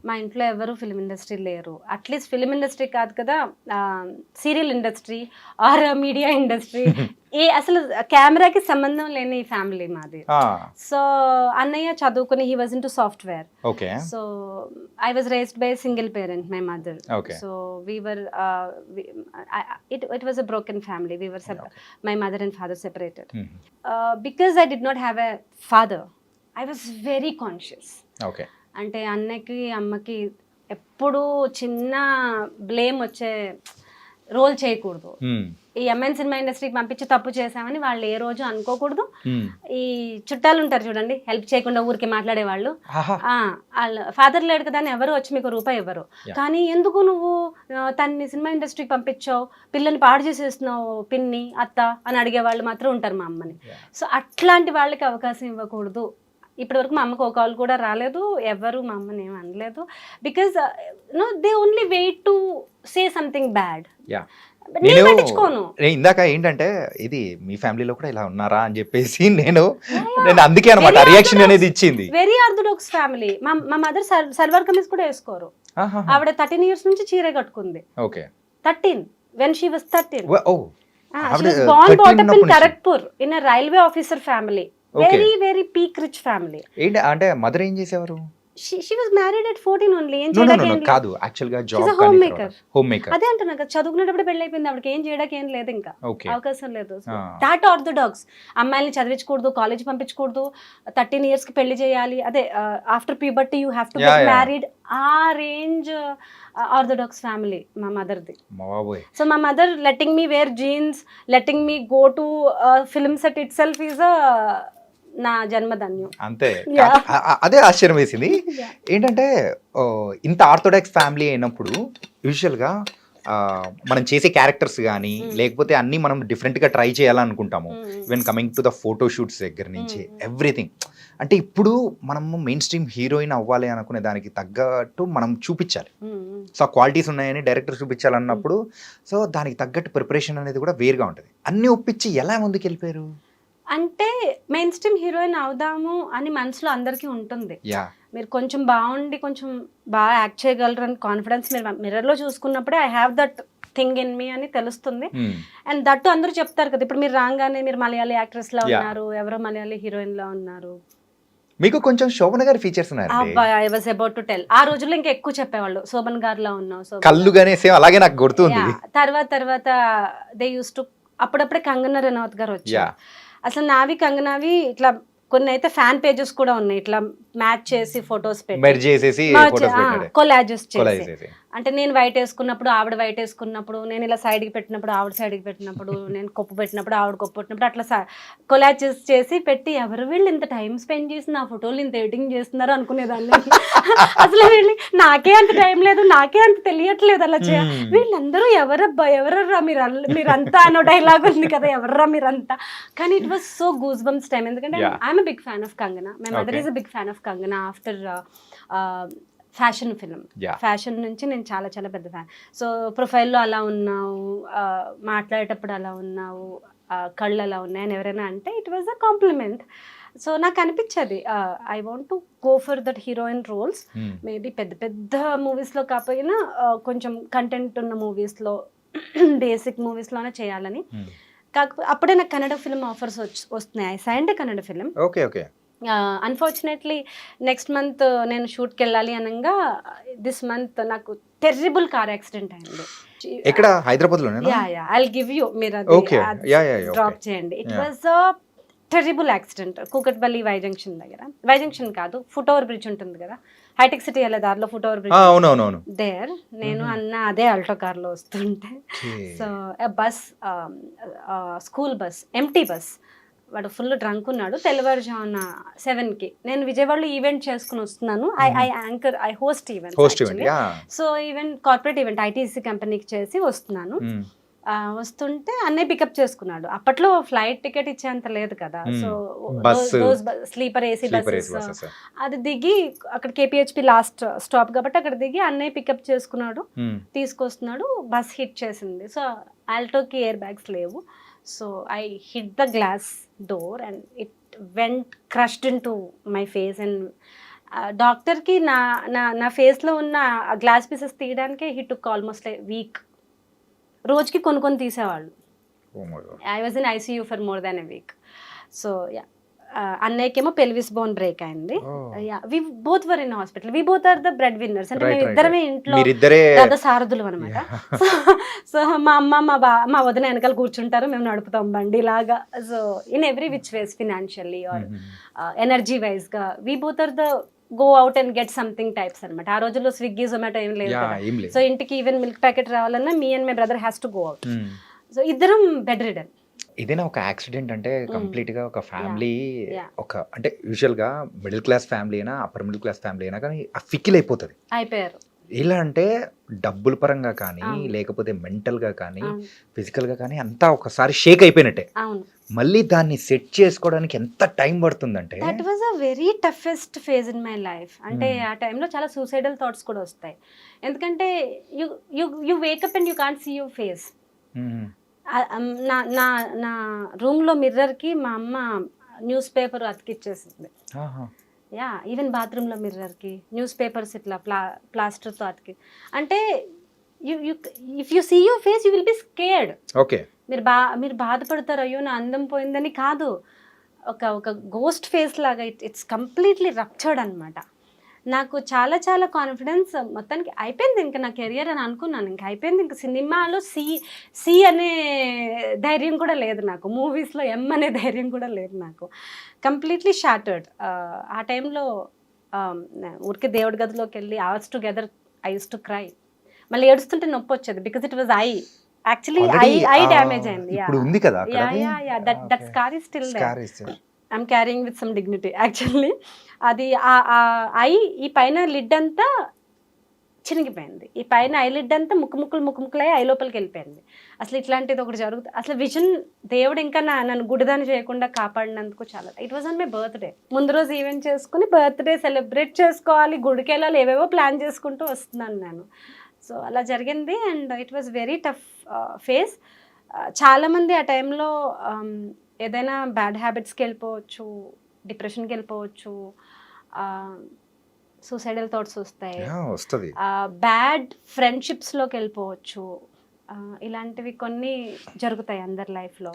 మా ఇంట్లో ఎవరు ఫిల్మ్ ఇండస్ట్రీ లేరు. అట్లీస్ట్ ఫిల్మ్ ఇండస్ట్రీ కాదు కదా, serial industry or media industry, అసలు కెమెరాకి సంబంధం లేని ఫ్యామిలీ మాది. సో అన్నయ్య చదువుకుని he was in to software. Okay. So I was raised by single parent, my mother. Okay. So we were it was a broken family. We were my mother and father separated. Because I did not have a father, I was very conscious. Okay. అంటే అన్నకి అమ్మకి ఎప్పుడూ చిన్న బ్లేమ్ వచ్చే రోల్ చేయకూడదు. ఈ ఎంఎన్ సినిమా ఇండస్ట్రీకి పంపించి తప్పు చేసామని వాళ్ళు ఏ రోజు అనుకోకూడదు. ఈ చుట్టాలు ఉంటారు చూడండి, హెల్ప్ చేయకుండా ఊరికి మాట్లాడే వాళ్ళు, వాళ్ళ ఫాదర్ లేడు కదా అని ఎవరు వచ్చి మీకు రూపాయి ఇవ్వరు. కానీ ఎందుకు నువ్వు తన్ని సినిమా ఇండస్ట్రీకి పంపించావు, పిల్లని పాడు చేసేస్తున్నావు పిన్ని అత్త అని అడిగే వాళ్ళు మాత్రం ఉంటారు మా అమ్మని. సో అట్లాంటి వాళ్ళకి అవకాశం ఇవ్వకూడదు. ఇప్పటి వరకు మా అమ్మకు ఒక కాల్ కూడా రాలేదు, ఎవరు మా అమ్మని ఏమి అనలేదు. Because they only weight to say something bad. నేను పట్టించుకోను. ఇందాక ఏంటంటే ఇది మీ ఫ్యామిలీలో కూడా ఇలా ఉన్నారా అని చెప్పేసి నేను అందుకే అనమాట రియాక్షన్ అనేది ఇచ్చింది. Very orthodox family. మా మదర్ సల్వార్ కమీజ్ కూడా వేసుకోరు. ఆవిడ 13 years నుంచి చీరే కట్టుకుంది. Okay. 13 when she was 13. Oh. She was born brought up in Kharagpur in a railway officer family. Very very peak rich family. ఏంటి అంటే మదర్ ఏం చేసేవారు? She was married at 14 only. ఏం No, no, no, చేయడానికి no, ఏం కాదు యాక్చువల్ గా జాబ్ She's a homemaker. హోమ్మేకర్. అదే అంటున్నా కదా, చదువుకునేటప్పుడు పెళ్లి అయిపోయింది ఆవిడకి, ఏం చేయడానికి ఏం లేదు, ఇంకా ఓకే. అవకాశం లేదు. Ah. That orthodox. అమ్మాయిని చదివించకూడదు, కాలేజ్ పంపించకూడదు, 13 years కి పెళ్లి చేయాలి, అదే after puberty you have to get married. ఆ రేంజ్ ఆర్థోడాక్స్ ఫ్యామిలీ మా మదర్ది. సో మా mother letting me wear jeans, letting me go to film set it self is నా జన్మధన్యం. అంతే. అదే ఆశ్చర్యం వేసింది. ఏంటంటే ఇంత ఆర్థోడాక్స్ ఫ్యామిలీ అయినప్పుడు యూజువల్గా మనం చేసే క్యారెక్టర్స్ కానీ లేకపోతే అన్నీ మనం డిఫరెంట్గా ట్రై చేయాలనుకుంటాము. Even coming to the photo shoots దగ్గర నుంచి ఎవ్రీథింగ్. అంటే ఇప్పుడు మనము మెయిన్ స్ట్రీమ్ హీరోయిన్ అవ్వాలి అనుకునే దానికి తగ్గట్టు మనం చూపించాలి. సో ఆ క్వాలిటీస్ ఉన్నాయని డైరెక్టర్ చూపించాలన్నప్పుడు సో దానికి తగ్గట్టు ప్రిపరేషన్ అనేది కూడా వేరుగా ఉంటుంది. అన్నీ ఒప్పించి ఎలా ముందుకు వెళ్ళిపోయారు? అంటే మెయిన్ స్ట్రీమ్ హీరోయిన్ అవుదాము అని మనసులో అందరికీ ఉంటుంది. మీరు కొంచెం బాగుండి కొంచెం బాగా యాక్ట్ చేయగలరు అని కాన్ఫిడెన్స్ మీరు మిర్రర్లో చూసుకున్నప్పుడే I have that thing in me అని తెలుస్తుంది. అండ్ దట్టు అందరూ చెప్తారు కదా, ఇప్పుడు మీరు రాగానే మీరు మలయాళీ యాక్ట్రెస్ లా ఉన్నారు, ఎవరో మలయాళీ హీరోయిన్ లా ఉన్నారు. మీకు కొంచెం శోభన గారి ఫీచర్స్ ఉన్నాయి. I was about to tell. ఆ రోజుల్లో ఇంకా ఎక్కువ చెప్పేవాళ్ళు శోభన్ గారిలా ఉన్నావు, కళ్ళు గానే సేమ్ అలాగే నాకు గుర్తుంది. తర్వాత దే యూస్ టు అప్పుడప్పుడే కంగనా రనౌత్ గారు వచ్చారు. అసలు నావి కంగనావి ఇట్లా కొన్ని అయితే ఫ్యాన్ పేజెస్ కూడా ఉన్నాయి, ఇట్లా మ్యాచ్ చేసి ఫొటోస్ పెట్టి కొలాజెస్ చేసి, అంటే నేను వైట్ వేసుకున్నప్పుడు ఆవిడ వైట్ వేసుకున్నప్పుడు, నేను ఇలా సైడ్కి పెట్టినప్పుడు ఆవిడ సైడ్కి పెట్టినప్పుడు, నేను కొప్పు పెట్టినప్పుడు ఆవిడ కొప్పు పెట్టినప్పుడు, అట్లా కొలాజెస్ చేసి పెట్టి ఎవరు వీళ్ళు ఇంత టైం స్పెండ్ చేసి నా ఫోటోలు ఇంత ఎడిటింగ్ చేస్తున్నారు అనుకునేదాన్ని. అసలు వీళ్ళు నాకే అంత టైం లేదు, నాకే అంత తెలియట్లేదు అలా వీళ్ళందరూ ఎవరర్రా మీరంతా అన్న డైలాగ్ ఉంది కదా, ఎవర్రా మీరంతా. కానీ it was so goose bumps time, ఎందుకంటే I'm a big fan of Kangana. My mother is a big fan of Kangana after fashion film. Fashion నుంచి నేను చాలా చాలా పెద్ద ఫ్యాన్. సో ప్రొఫైల్లో అలా ఉన్నావు, మాట్లాడేటప్పుడు అలా ఉన్నావు, కళ్ళు అలా ఉన్నాయని ఎవరైనా అంటే it was a compliment. So నాకు అనిపించేది I want to go for that heroine roles. Maybe పెద్ద పెద్ద మూవీస్లో కాకపోయినా కొంచెం కంటెంట్ ఉన్న మూవీస్లో, బేసిక్ మూవీస్లోనే చేయాలని. కాకపోతే అప్పుడే నాకు కన్నడ ఫిల్మ్ ఆఫర్స్ వస్తున్నాయి. I signed Kannada film. Unfortunately next month నేను షూట్కి వెళ్ళాలి అనగా దిస్ మంత్ నాకు టెర్రిబుల్ కార్ యాక్సిడెంట్ అయింది. ఎక్కడ? హైదరాబాద్ లో. ఐ గివ్ యూ, మీరు డ్రాప్ చేయండి. It was terrible accident. Kukatpally Y junction దగ్గర, వై జంక్షన్ కాదు, ఫుట్ ఓవర్ బ్రిడ్జ్ ఉంటుంది కదా, హైటెక్ సిటీ వెళ్ళే దారిలో ఫుట్ ఓవర్ బ్రిడ్జ్ దేర్. నేను అన్న అదే ఆల్టో కార్లో వస్తుంటే, so bus, school bus, empty bus, వాడు ఫుల్ డ్రంక్ ఉన్నాడు. తెల్లవారుజామున 7కి నేను విజయవాడలో ఈవెంట్ చేసుకుని వస్తున్నాను. I host event. So event corporate event ITC కంపెనీకి చేసి వస్తున్నాను. వస్తుంటే అన్నయ్య పికప్ చేసుకున్నాడు. అప్పట్లో ఫ్లైట్ టికెట్ ఇచ్చేంత లేదు కదా, సో స్లీపర్ ఏసీ బస్సెస్ అది దిగి అక్కడ కేపీహెచ్పి లాస్ట్ స్టాప్ కాబట్టి అక్కడ దిగి అన్నయ్య పికప్ చేసుకున్నాడు, తీసుకొస్తున్నాడు. బస్ హిట్ చేసింది. సో ఆల్టోకి ఎయిర్ బ్యాగ్స్ లేవు. So I hit the glass door and it went crushed in to my face. And డాక్టర్కి నా ఫేస్లో ఉన్న గ్లాస్ పీసెస్ తీయడానికే హీ టుక్ ఆల్మోస్ట్ వీక్. రోజుకి కొన్ని తీసేవాళ్ళు. I was in ICU for more than a week. So yeah, అన్నయ్యకేమో పెల్విస్ బోన్ బ్రేక్ అయింది. We both were in hospital. We both are the bread winners. అంటే మేము ఇద్దరమే ఇంట్లో రథ సారథులు అనమాట. సో మా అమ్మ మా వదిన వెనకాల కూర్చుంటారు, మేము నడుపుతాం బండి లాగా. So in every which ways, financially or energy wise గా we both are the go out and get something types అనమాట. ఆ రోజుల్లో స్విగ్గీ, జొమాటో ఏం లేదు. సో ఇంటికి ఈవెన్ మిల్క్ ప్యాకెట్ రావాలన్నా me and my brother has to go out. So ఇద్దరం బెడ్ రిడన్. ఏదైనా ఒక యాక్సిడెంట్ అంటే కంప్లీట్ గా ఒక ఫ్యామిలీ, ఒక అంటే యూజువల్ గా మిడిల్ క్లాస్ ఫ్యామిలీ అయినా అప్పర్ మిడిల్ క్లాస్ ఫ్యామిలీ అయినా కానీ ఆ ఫికిల్ అయిపోతుంది. అయిపోయారు. ఎలా అంటే డబ్బుల పరంగా కానీ, లేకపోతే మెంటల్ గా కానీ, ఫిజికల్ గా కానీ అంతా ఒకసారి షేక్ అయిపోయినట్టే. మళ్ళీ దాన్ని సెట్ చేసుకోవడానికి ఎంత టైం పడుతుందంటే, that was a very toughest phase in my life. అంటే ఆ టైంలో చాలా సూసైడల్ థాట్స్ కూడా వస్తాయి. ఎందుకంటే you wake up and you can't see your face. నా రూమ్లో మిర్రర్కి మా అమ్మ న్యూస్ పేపర్ అతికిచ్చేసింది. యా, ఈవెన్ బాత్రూంలో మిర్రర్కి న్యూస్ పేపర్స్ ఇట్లా ప్లాస్టర్తో అతికి. అంటే if you see your face you will be scared. Okay, మీరు బాధపడతారు, అయ్యో నా అందం పోయిందని కాదు. ఒక గోస్ట్ ఫేస్ లాగా ఇట్స్ కంప్లీట్లీ రప్చర్డ్ అనమాట. నాకు చాలా చాలా కాన్ఫిడెన్స్ మొత్తానికి అయిపోయింది. ఇంకా నా కెరియర్ అని అనుకున్నాను, ఇంకా అయిపోయింది. ఇంకా సినిమాలో సి అనే ధైర్యం కూడా లేదు నాకు, మూవీస్లో ఎం అనే ధైర్యం కూడా లేదు నాకు. Completely shattered. ఆ టైంలో ఊరికే దేవుడి గదిలోకి వెళ్ళి hours together I use to cry. మళ్ళీ ఏడుస్తుంటే నొప్పి వచ్చేది because it was actually I damage అయింది. That scar is still there. I'm carrying with some dignity actually. అది ఈ పైన లిడ్ అంతా చినిగిపోయింది. ఈ పైన ఐ లిడ్ అంతా ముక్కుముక్కలై ఐ లోపలికి వెళ్ళిపోయింది. అసలు ఇట్లాంటిది ఒకటి జరుగుతుంది. అసలు విజన్ దేవుడు ఇంకా నన్ను గుడిదాన్ని చేయకుండా కాపాడినందుకు చాలా. It was on my birthday. ముందు రోజు ఈవెంట్ చేసుకుని బర్త్డే సెలబ్రేట్ చేసుకోవాలి, గుడికి వెళ్ళాలి, ఏవేవో ప్లాన్ చేసుకుంటూ వస్తున్నాను నేను. సో అలా జరిగింది. And it was very tough face. చాలామంది ఆ టైంలో ఏదైనా బ్యాడ్ హ్యాబిట్స్కి వెళ్ళిపోవచ్చు, డిప్రెషన్కి వెళ్ళిపోవచ్చు. సూసైడల్ థాట్స్ వస్తాయి, వస్తుంది. బ్యాడ్ ఫ్రెండ్షిప్స్లోకి వెళ్ళిపోవచ్చు. ఇలాంటివి కొన్ని జరుగుతాయి అందరి లైఫ్లో.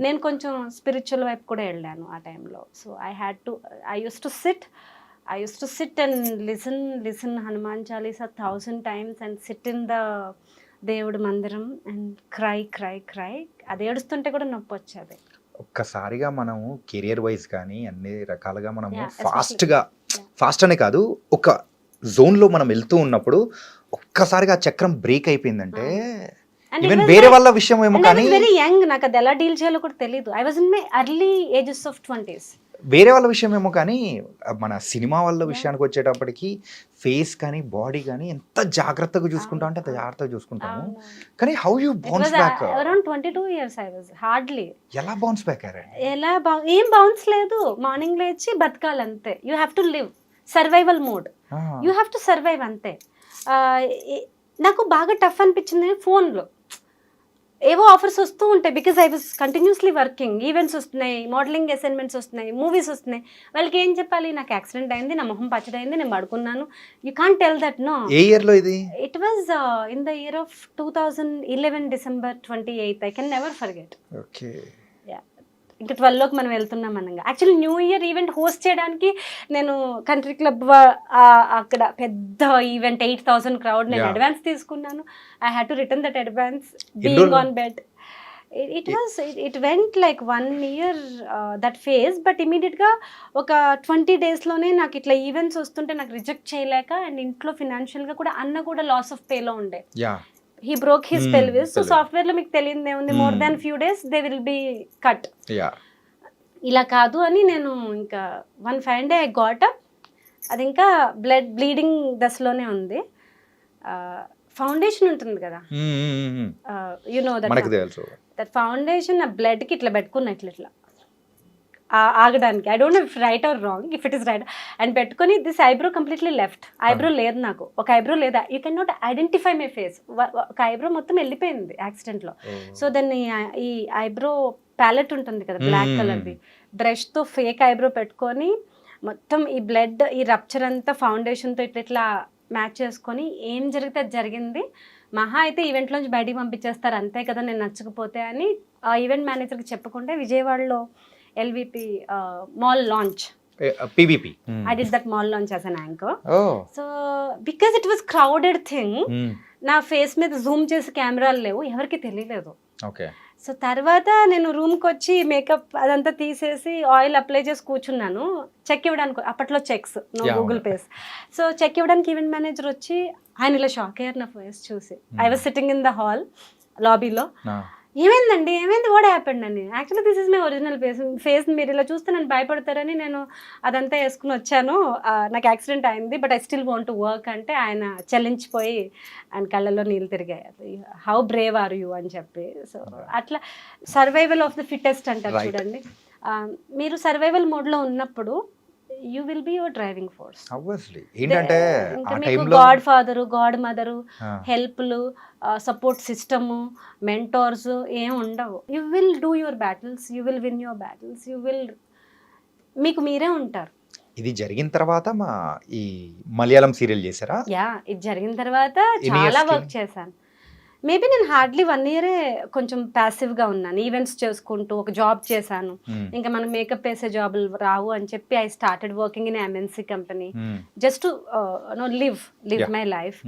నేను కొంచెం స్పిరిచువల్ వైపు కూడా వెళ్ళాను ఆ టైంలో. So I use to SIT and listen Hanuman Chalisa 1000 times and SIT in the దేవుడి మందిరం అండ్ క్రై. అది ఏడుస్తుంటే కూడా నొప్పి వచ్చేది. ఒక్కసారిగా మనము కెరియర్ వైజ్ కానీ అన్ని రకాలుగా మనము Yeah, especially- ఫాస్ట్ అనే కాదు, ఒక జోన్లో మనం వెళ్తూ ఉన్నప్పుడు ఒక్కసారిగా ఆ చక్రం బ్రేక్ అయిపోయిందంటే And ఈవెన్ it was వేరే like- వాళ్ళ విషయం ఏమో And I కానీ was very young. నాకు అది ఎలా డీల్ చేయాలో కూడా తెలియదు. I was in my early ages of 20s. వేరే వాళ్ళ విషయం ఏమో కానీ మన సినిమా వాళ్ళ విషయానికి వచ్చేటప్పటికి ఫేస్ కానీ బాడీ కానీ ఎంత జాగ్రత్తగా చూసుకుంటాం అంటే అంత జాగ్రత్తగా చూసుకుంటాము. కానీ how you bounce back? Around 22 years I was. Hardly ఎలా బౌన్స్ బ్యాక్ అయ్యారండి? ఏం బౌన్స్ లేదు. మార్నింగ్ లేచి బతకాలి అంతే. You have to live survival mode. You have to survive అంతే. నాకు బాగా టఫ్ అనిపించింది ఫోన్లో ఏవో ఆఫర్స్ వస్తూ ఉంటాయి. Because I was continuously working. Events వస్తున్నాయి, మోడలింగ్ అసైన్మెంట్స్ వస్తున్నాయి, మూవీస్ వస్తున్నాయి. వాళ్ళకి ఏం చెప్పాలి? నాకు యాక్సిడెంట్ అయింది, నా మొహం పచ్చడైంది, నేను పడుకున్నాను. You can't tell that. No. ఏ ఇయర్ లో ఇది? It was in the year of 2011 December 28th. I can never forget. Okay. ఇంకా 12లోకి మనం వెళ్తున్నాం అనగా. Actually new year event host చేయడానికి నేను కంట్రీ క్లబ్ అక్కడ పెద్ద ఈవెంట్ 8,000 crowd నేను అడ్వాన్స్ తీసుకున్నాను. I had to return that advance being on bed. It went like 1 year that phase. But ఇమీడియట్గా ఒక 20 daysలోనే నాకు ఇట్లా ఈవెంట్స్ వస్తుంటే నాకు రిజెక్ట్ చేయలేక, అండ్ ఇంట్లో ఫినాన్షియల్గా కూడా అన్న కూడా లాస్ ఆఫ్ పేలో ఉండే. He broke his pelvis. So software లో మీకు తెలియదే ఉంది, more than few days they will be cut. ఇలా కాదు అని నేను ఇంకా one fine day I got up. అది ఇంకా బ్లీడింగ్ దశలోనే ఉంది. ఫౌండేషన్ ఉంటుంది కదా, యు నో దట్ ఫౌండేషన్ ఆ బ్లడ్కి ఇట్లా పెట్టుకున్నా, ఇట్లా ఆగడానికి. I don't know if right or wrong, if it is right. And పెట్టుకొని this eyebrow completely left. Eyebrow లేదు నాకు, ఒక ఐబ్రో లేదా. You can not identify my face. ఒక ఐబ్రో మొత్తం వెళ్ళిపోయింది యాక్సిడెంట్లో. సో దాన్ని ఈ ఐబ్రో ప్యాలెట్ ఉంటుంది కదా బ్లాక్ కలర్ది, బ్రష్తో ఫేక్ ఐబ్రో పెట్టుకొని మొత్తం ఈ బ్లడ్, ఈ రప్చర్ అంతా ఫౌండేషన్తో ఇట్లా మ్యాచ్ చేసుకొని ఏం జరిగితే అది జరిగింది. మహా అయితే ఈవెంట్లోంచి బయటికి పంపించేస్తారు అంతే కదా, నేను నచ్చకపోతే అని ఆ ఈవెంట్ మేనేజర్కి చెప్పకుండా విజయవాడలో LVP mall launch. PVP. I did that mall launch as an anchor. So because it was crowded thing, నా ఫేస్ మీద జూమ్ చేసి కెమెరాలు లేవు, ఎవరికి తెలియలేదు. సో తర్వాత నేను రూమ్కి వచ్చి మేకప్ అదంతా తీసేసి ఆయిల్ అప్లై చేసి కూర్చున్నాను. చెక్ ఇవ్వడానికి, అప్పట్లో checks, no Google pays. So check ఇవ్వడానికి ఈవెంట్ మేనేజర్ వచ్చి ఆయన ఇలా షాక్ అయ్యారు నా ఫేస్ చూసి. I was sitting in the hall లాబీలో. ఏమైందండి, ఏమైంది, వాట్ హ్యాపెండ్ అని. Actually this is my original face, మీరు ఇలా చూస్తే నన్ను భయపడతారని నేను అదంతా వేసుకుని వచ్చాను. నాకు యాక్సిడెంట్ అయింది, but I still want to work అంటే ఆయన చలించిపోయి ఆయన కళ్ళల్లో నీళ్ళు తిరిగాయి. హౌ బ్రేవ్ ఆర్ యూ అని చెప్పి. సో అట్లా సర్వైవల్ ఆఫ్ ద ఫిట్టెస్ట్ అంటారు చూడండి. మీరు సర్వైవల్ మోడ్లో ఉన్నప్పుడు you will be your driving force. ఏంటంటే మీకు గాడ్ ఫాదరు, గాడ్ మదరు, హెల్ప్లు, సపోర్ట్ సిస్టము, మెంటోర్స్ ఏం ఉండవు. You will do your battles, you will win your battles, you will, మీకు మీరే ఉంటారు. ఇది జరిగిన తర్వాత ఈ మలయాళం సీరియల్ చేశారా? ఇది జరిగిన తర్వాత చాలా వర్క్ చేశాను. మేబీ నేను హార్డ్లీ 1 year కొంచెం ప్యాసివ్గా ఉన్నాను, ఈవెంట్స్ చేసుకుంటూ ఒక జాబ్ చేశాను. ఇంకా మనం మేకప్ వేసే జాబులు రావు అని చెప్పి I started working in MNC company just to live my life.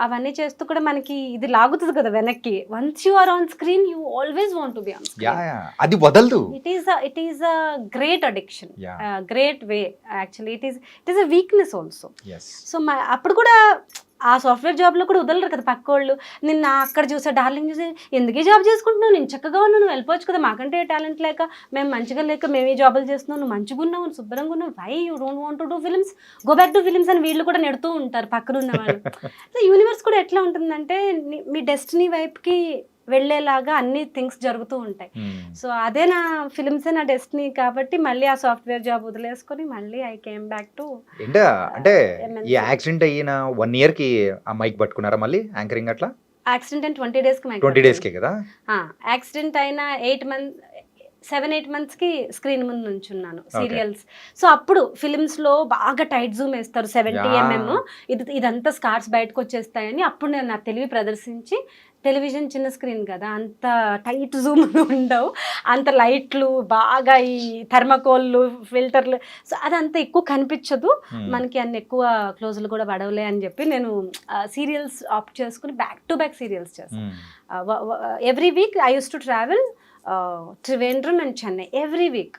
అవన్నీ చేస్తూ కూడా మనకి ఇది లాగుతుంది కదా వెనక్కి. Once you are on screen you always want to be on screen. అది వదలదు. It is a great addiction, great way. Actually it is a weakness also. So అప్పుడు కూడా ఆ సాఫ్ట్వేర్ జాబ్లో కూడా వదలరు కదా పక్కోళ్ళు. నిన్న అక్కడ చూసా, డార్లింగ్ చూసి, ఎందుకే జాబ్ చేసుకుంటున్నావు, నేను చక్కగా ఉన్నావు, నువ్వు వెళ్ళిపోవచ్చు కదా, మాకంటే టాలెంట్ లేక, మేము మంచిగా లేక మేము ఈ జాబులు చేస్తున్నావు, నువ్వు మంచిగా ఉన్నావు, శుభ్రంగా ఉన్నావు, why you don't want to do films, go back to films అని వీళ్ళు కూడా నెడుతూ ఉంటారు పక్కన ఉన్న వాళ్ళు. సో యూనివర్స్ కూడా ఎట్లా ఉంటుందంటే మీ డెస్టినీ వైపుకి వెళ్ళేలాగా అన్ని థింగ్స్ జరుగుతూ ఉంటాయి. సో అదే నా ఫిల్మ్సే నా డెస్టినీ కాబట్టి మళ్ళీ ఆ సాఫ్ట్వేర్ జాబ్ వదిలేసుకొని మళ్ళీ ఐ కేమ్ బ్యాక్ టు. అంటే ఈ యాక్సిడెంట్ అయిన 1 year కి ఆ మైక్ పట్టుకున్నారా మళ్ళీ యాంకరింగ్? అట్లా యాక్సిడెంట్ అయిన 20 days కి 20 days కే కదా. యాక్సిడెంట్ అయిన 8 months 7-8 monthsకి స్క్రీన్ ముందు నుంచున్నాను సీరియల్స్. సో అప్పుడు ఫిలిమ్స్లో బాగా టైట్ జూమ్ వేస్తారు 70mm, ఇదంతా స్కార్స్ బయటకు వచ్చేస్తాయని అప్పుడు నేను నా తెలివి ప్రదర్శించి, టెలివిజన్ చిన్న స్క్రీన్ కదా, అంత టైట్ జూమ్లు ఉండవు, అంత లైట్లు బాగా ఈ థర్మకోల్లు ఫిల్టర్లు, సో అదంతా ఎక్కువ కనిపించదు మనకి, అన్ని ఎక్కువ క్లోజులు కూడా పడవలే అని చెప్పి నేను సీరియల్స్ ఆప్ట్ చేసుకుని బ్యాక్ టు బ్యాక్ సీరియల్స్ చేస్తాను. Every week I use to travel Trivandrum and Chennai every week.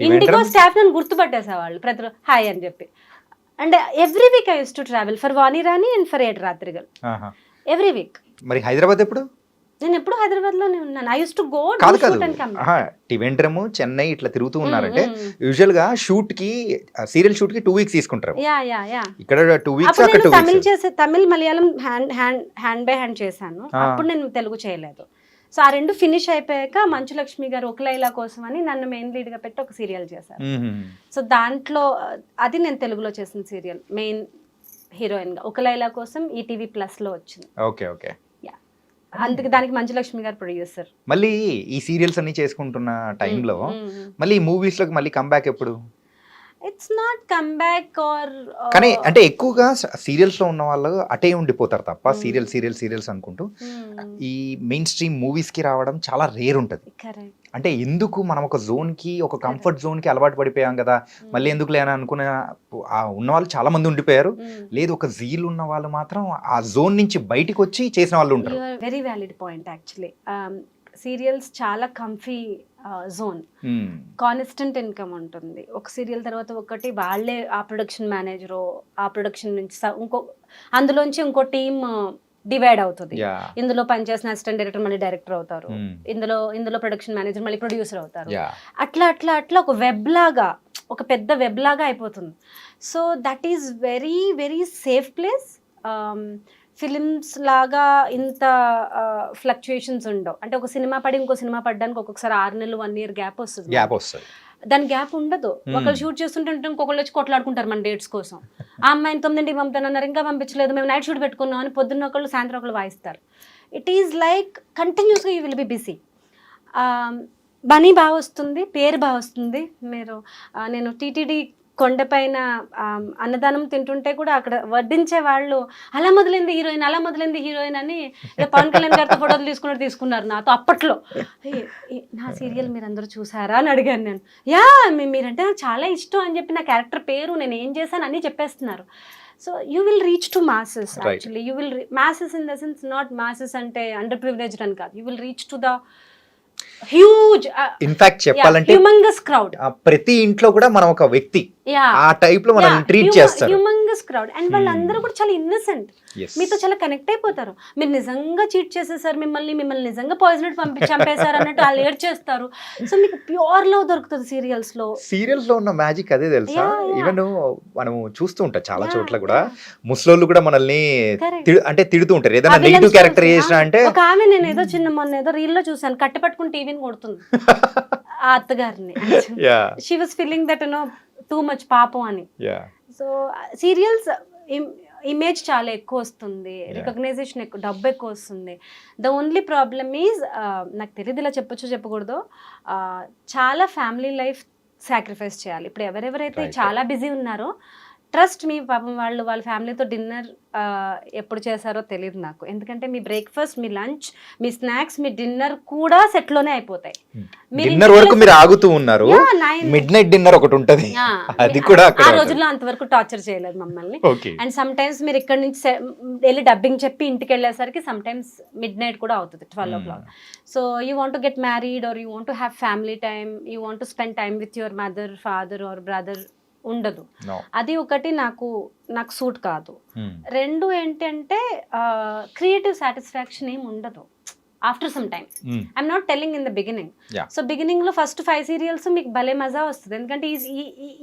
IndiGo staff నన్ను గుర్తుపట్టేసేవాళ్ళు ప్రతి హాయ్ అని చెప్పి. And every week I use to travel for Vani Rani and for ఏడు రాత్రిగల్ ఎవ్రీ వీక్. మరి హైదరాబాద్ ఎప్పుడు? నేను ఎప్పుడు హైదరాబాద్ లోనే ఉన్నాను. I use to go Trivandrum Chennai ఇట్లా తిరుగుతూ ఉన్నారంటే యూజువల్ గా షూట్ కి సీరియల్ షూట్ కి 2 weeks తీసుకుంటారు. ఇక్కడ 2 weeks అక్కడ 2 weeks. Tamil Malayalam hand by hand చేశాను, అప్పుడు నేను తెలుగు చేయలేదు. సో ఆ రెండు ఫినిష్ అయిపోయాక మంచు లక్ష్మి గారు ఒక లైలా కోసం అని నన్ను మెయిన్ లీడ్ గా పెట్టి ఒక సీరియల్ చేశారు. సో దాంట్లో అది నేను తెలుగులో చేసిన సీరియల్, మెయిన్ హీరోయిన్ గా ఒక లైలా కోసం ఈటీవీ ప్లస్ లో వచ్చింది. Okay okay. అందుకే దానికి మంచు లక్ష్మి గారు ప్రొడ్యూసర్. మళ్ళీ ఈ సీరియల్స్ అన్ని చేసుకుంటున్న టైంలో మళ్ళీ మూవీస్ లోకి మళ్ళీ కంబ్యాక్ ఎప్పుడు? It's not come back or, కానీ అంటే ఎక్కువగా సీరియల్స్ లో ఉన్న వాళ్ళు అటే ఉండిపోతారు తప్ప సీరియల్స్ అనుకుంటూ ఈ మెయిన్ స్ట్రీమ్ మూవీస్ కి రావడం చాలా రేర్ ఉంటది. అంటే ఎందుకు మనం ఒక జోన్ కి, ఒక కంఫర్ట్ జోన్ కి అలవాటు పడిపోయాం కదా, మళ్ళీ ఎందుకు లేని అనుకునే ఉన్న వాళ్ళు చాలా మంది ఉండిపోయారు. లేదు, ఒక జీల్ ఉన్న వాళ్ళు మాత్రం ఆ జోన్ నుంచి బయటికి వచ్చి చేసిన వాళ్ళు ఉంటారు. Very valid point actually. Serials చాలా కంఫీ జోన్, కాన్స్టెంట్ ఇన్కమ్ ఉంటుంది. ఒక సీరియల్ తర్వాత ఒకటి వాళ్ళే ఆ ప్రొడక్షన్ మేనేజరు, ఆ ప్రొడక్షన్ నుంచి అందులోంచి ఇంకో టీమ్ డివైడ్ అవుతుంది. ఇందులో పనిచేసిన అసిస్టెంట్ డైరెక్టర్ మళ్ళీ డైరెక్టర్ అవుతారు, ఇందులో ప్రొడక్షన్ మేనేజర్ మళ్ళీ ప్రొడ్యూసర్ అవుతారు. అట్లా అట్లా అట్లా ఒక వెబ్ లాగా, ఒక పెద్ద వెబ్ లాగా అయిపోతుంది. So that is very very safe place. Films లాగా ఇంత ఫ్లక్చుయేషన్స్ ఉండవు. అంటే ఒక సినిమా పడి ఇంకో సినిమా పడడానికి ఒక్కొక్కసారి 6 నెలలు 1 year గ్యాప్ వస్తుంది. దాని గ్యాప్ ఉండదు. ఒకళ్ళు షూట్ చేస్తుంటే ఇంకొకళ్ళు వచ్చి కొట్లాడుకుంటారు మన డేట్స్ కోసం. ఆ అమ్మాయిని 9ంటికి పంపుతానన్నారు, ఇంకా పంపించలేదు, మేము నైట్ షూట్ పెట్టుకున్నాం అని పొద్దున్న ఒకళ్ళు సాయంత్రం ఒకళ్ళు వాయిస్తారు. ఇట్ ఈజ్ లైక్ కంటిన్యూస్గా you will B busy. Money బాగా వస్తుంది, పేరు బాగా వస్తుంది. నేను టీటీడీ కొండపైన అన్నదానం తింటుంటే కూడా అక్కడ వడ్డించే వాళ్ళు అలా మొదలైంది హీరోయిన్ అని పవన్ కళ్యాణ్ గారితో ఫోటోలు తీసుకున్నారు నాతో. అప్పట్లో నా సీరియల్ మీరు అందరూ చూసారా అని అడిగాను నేను. మీరంటే నాకు చాలా ఇష్టం అని చెప్పి నా క్యారెక్టర్ పేరు, నేను ఏం చేశాను అని చెప్పేస్తున్నారు. So you will reach to masses. Actually you will masses in the sense not masses అంటే అండర్ ప్రివిలేజ్డ్ అని కాదు. You will reach to the huge, in fact చెప్పాలంటే హ్యూమంగస్ క్రౌడ్. ప్రతి ఇంట్లో కూడా మనం ఒక వ్యక్తి ఆ టైప్ లో మనం ట్రీట్ చేస్తారు. Humongous crowd. అండ్ వాళ్ళందరూ కూడా చాలా ఇన్నసెంట్, మీతో చాలా కనెక్ట్ అయిపోతారు. మీరు నిజంగా చీట్ చేసేసారు, మిమ్మల్ని నిజంగా పాయిజన్ చంపేశారు అన్నట్టు వాళ్ళు ఏడ్ చేస్తారు. సో మీకు ప్యూర్ లవ్ దొరుకుతుంది సీరియల్స్ లో ఉన్న మ్యాజిక్ అదే తెలుసా. ఈవెన్ మనం చూస్తూ ఉంటాం చాలా చోట్ల కూడా ముసలోళ్ళు కూడా మనల్ని అంటే తిడుతూ ఉంటారు ఏదైనా నెగిటివ్ క్యారెక్టర్ చేసినా అంటే. ఒక ఆమె నేను ఏదో మొన్న ఏదో రీల్ లో చూసాను, కట్టి పట్టుకుని టీవీని కొడుతుంది ఆ అత్తగారిని. She was feeling that too much పాపం అని. సో సీరియల్స్ ఇమేజ్ చాలా ఎక్కువ వస్తుంది, రికగ్నైజేషన్ ఎక్కువ, డబ్బు ఎక్కువ వస్తుంది. ద ఓన్లీ ప్రాబ్లమ్ ఈజ్, నాకు తెలియదు ఇలా చెప్పకూడదు, చాలా ఫ్యామిలీ లైఫ్ సాక్రిఫైస్ చేయాలి. ఇప్పుడు ఎవరెవరైతే చాలా బిజీ ఉన్నారో, ట్రస్ట్ మీ పాపం వాళ్ళ ఫ్యామిలీతో డిన్నర్ ఎప్పుడు చేశారో తెలియదు నాకు. ఎందుకంటే మీ బ్రేక్ఫాస్ట్, మీ లంచ్, మీ స్నాక్స్, మీ డిన్నర్ కూడా సెట్ లోనే అయిపోతాయి. డిన్నర్ వరకు మీరు ఆగుతూ ఉన్నారు, మిడ్ నైట్ డిన్నర్ ఒకటి ఉంటది, అది కూడా ఆ రోజుల్లో అంతవరకు టార్చర్ చేయలేదు మమ్మల్ని. అండ్ సమ్ టైమ్స్ మీరు ఇక్కడ నుంచి వెళ్ళి డబ్బింగ్ చెప్పి ఇంటికి వెళ్ళేసరికి సమ్ టైమ్స్ మిడ్ నైట్ కూడా అవుతుంది, 12 o'clock. So you want to get married or you want to have family time, you want to spend time with your mother, father or brother ఉండదు. అది ఒకటి నాకు సూట్ కాదు. రెండు ఏంటంటే క్రియేటివ్ సాటిస్ఫాక్షన్ ఏమి ఉండదు after some time. I'm not telling in the beginning. So beginning లో ఫస్ట్ 5 సీరియల్స్ మీకు భలే మజా వస్తుంది, ఎందుకంటే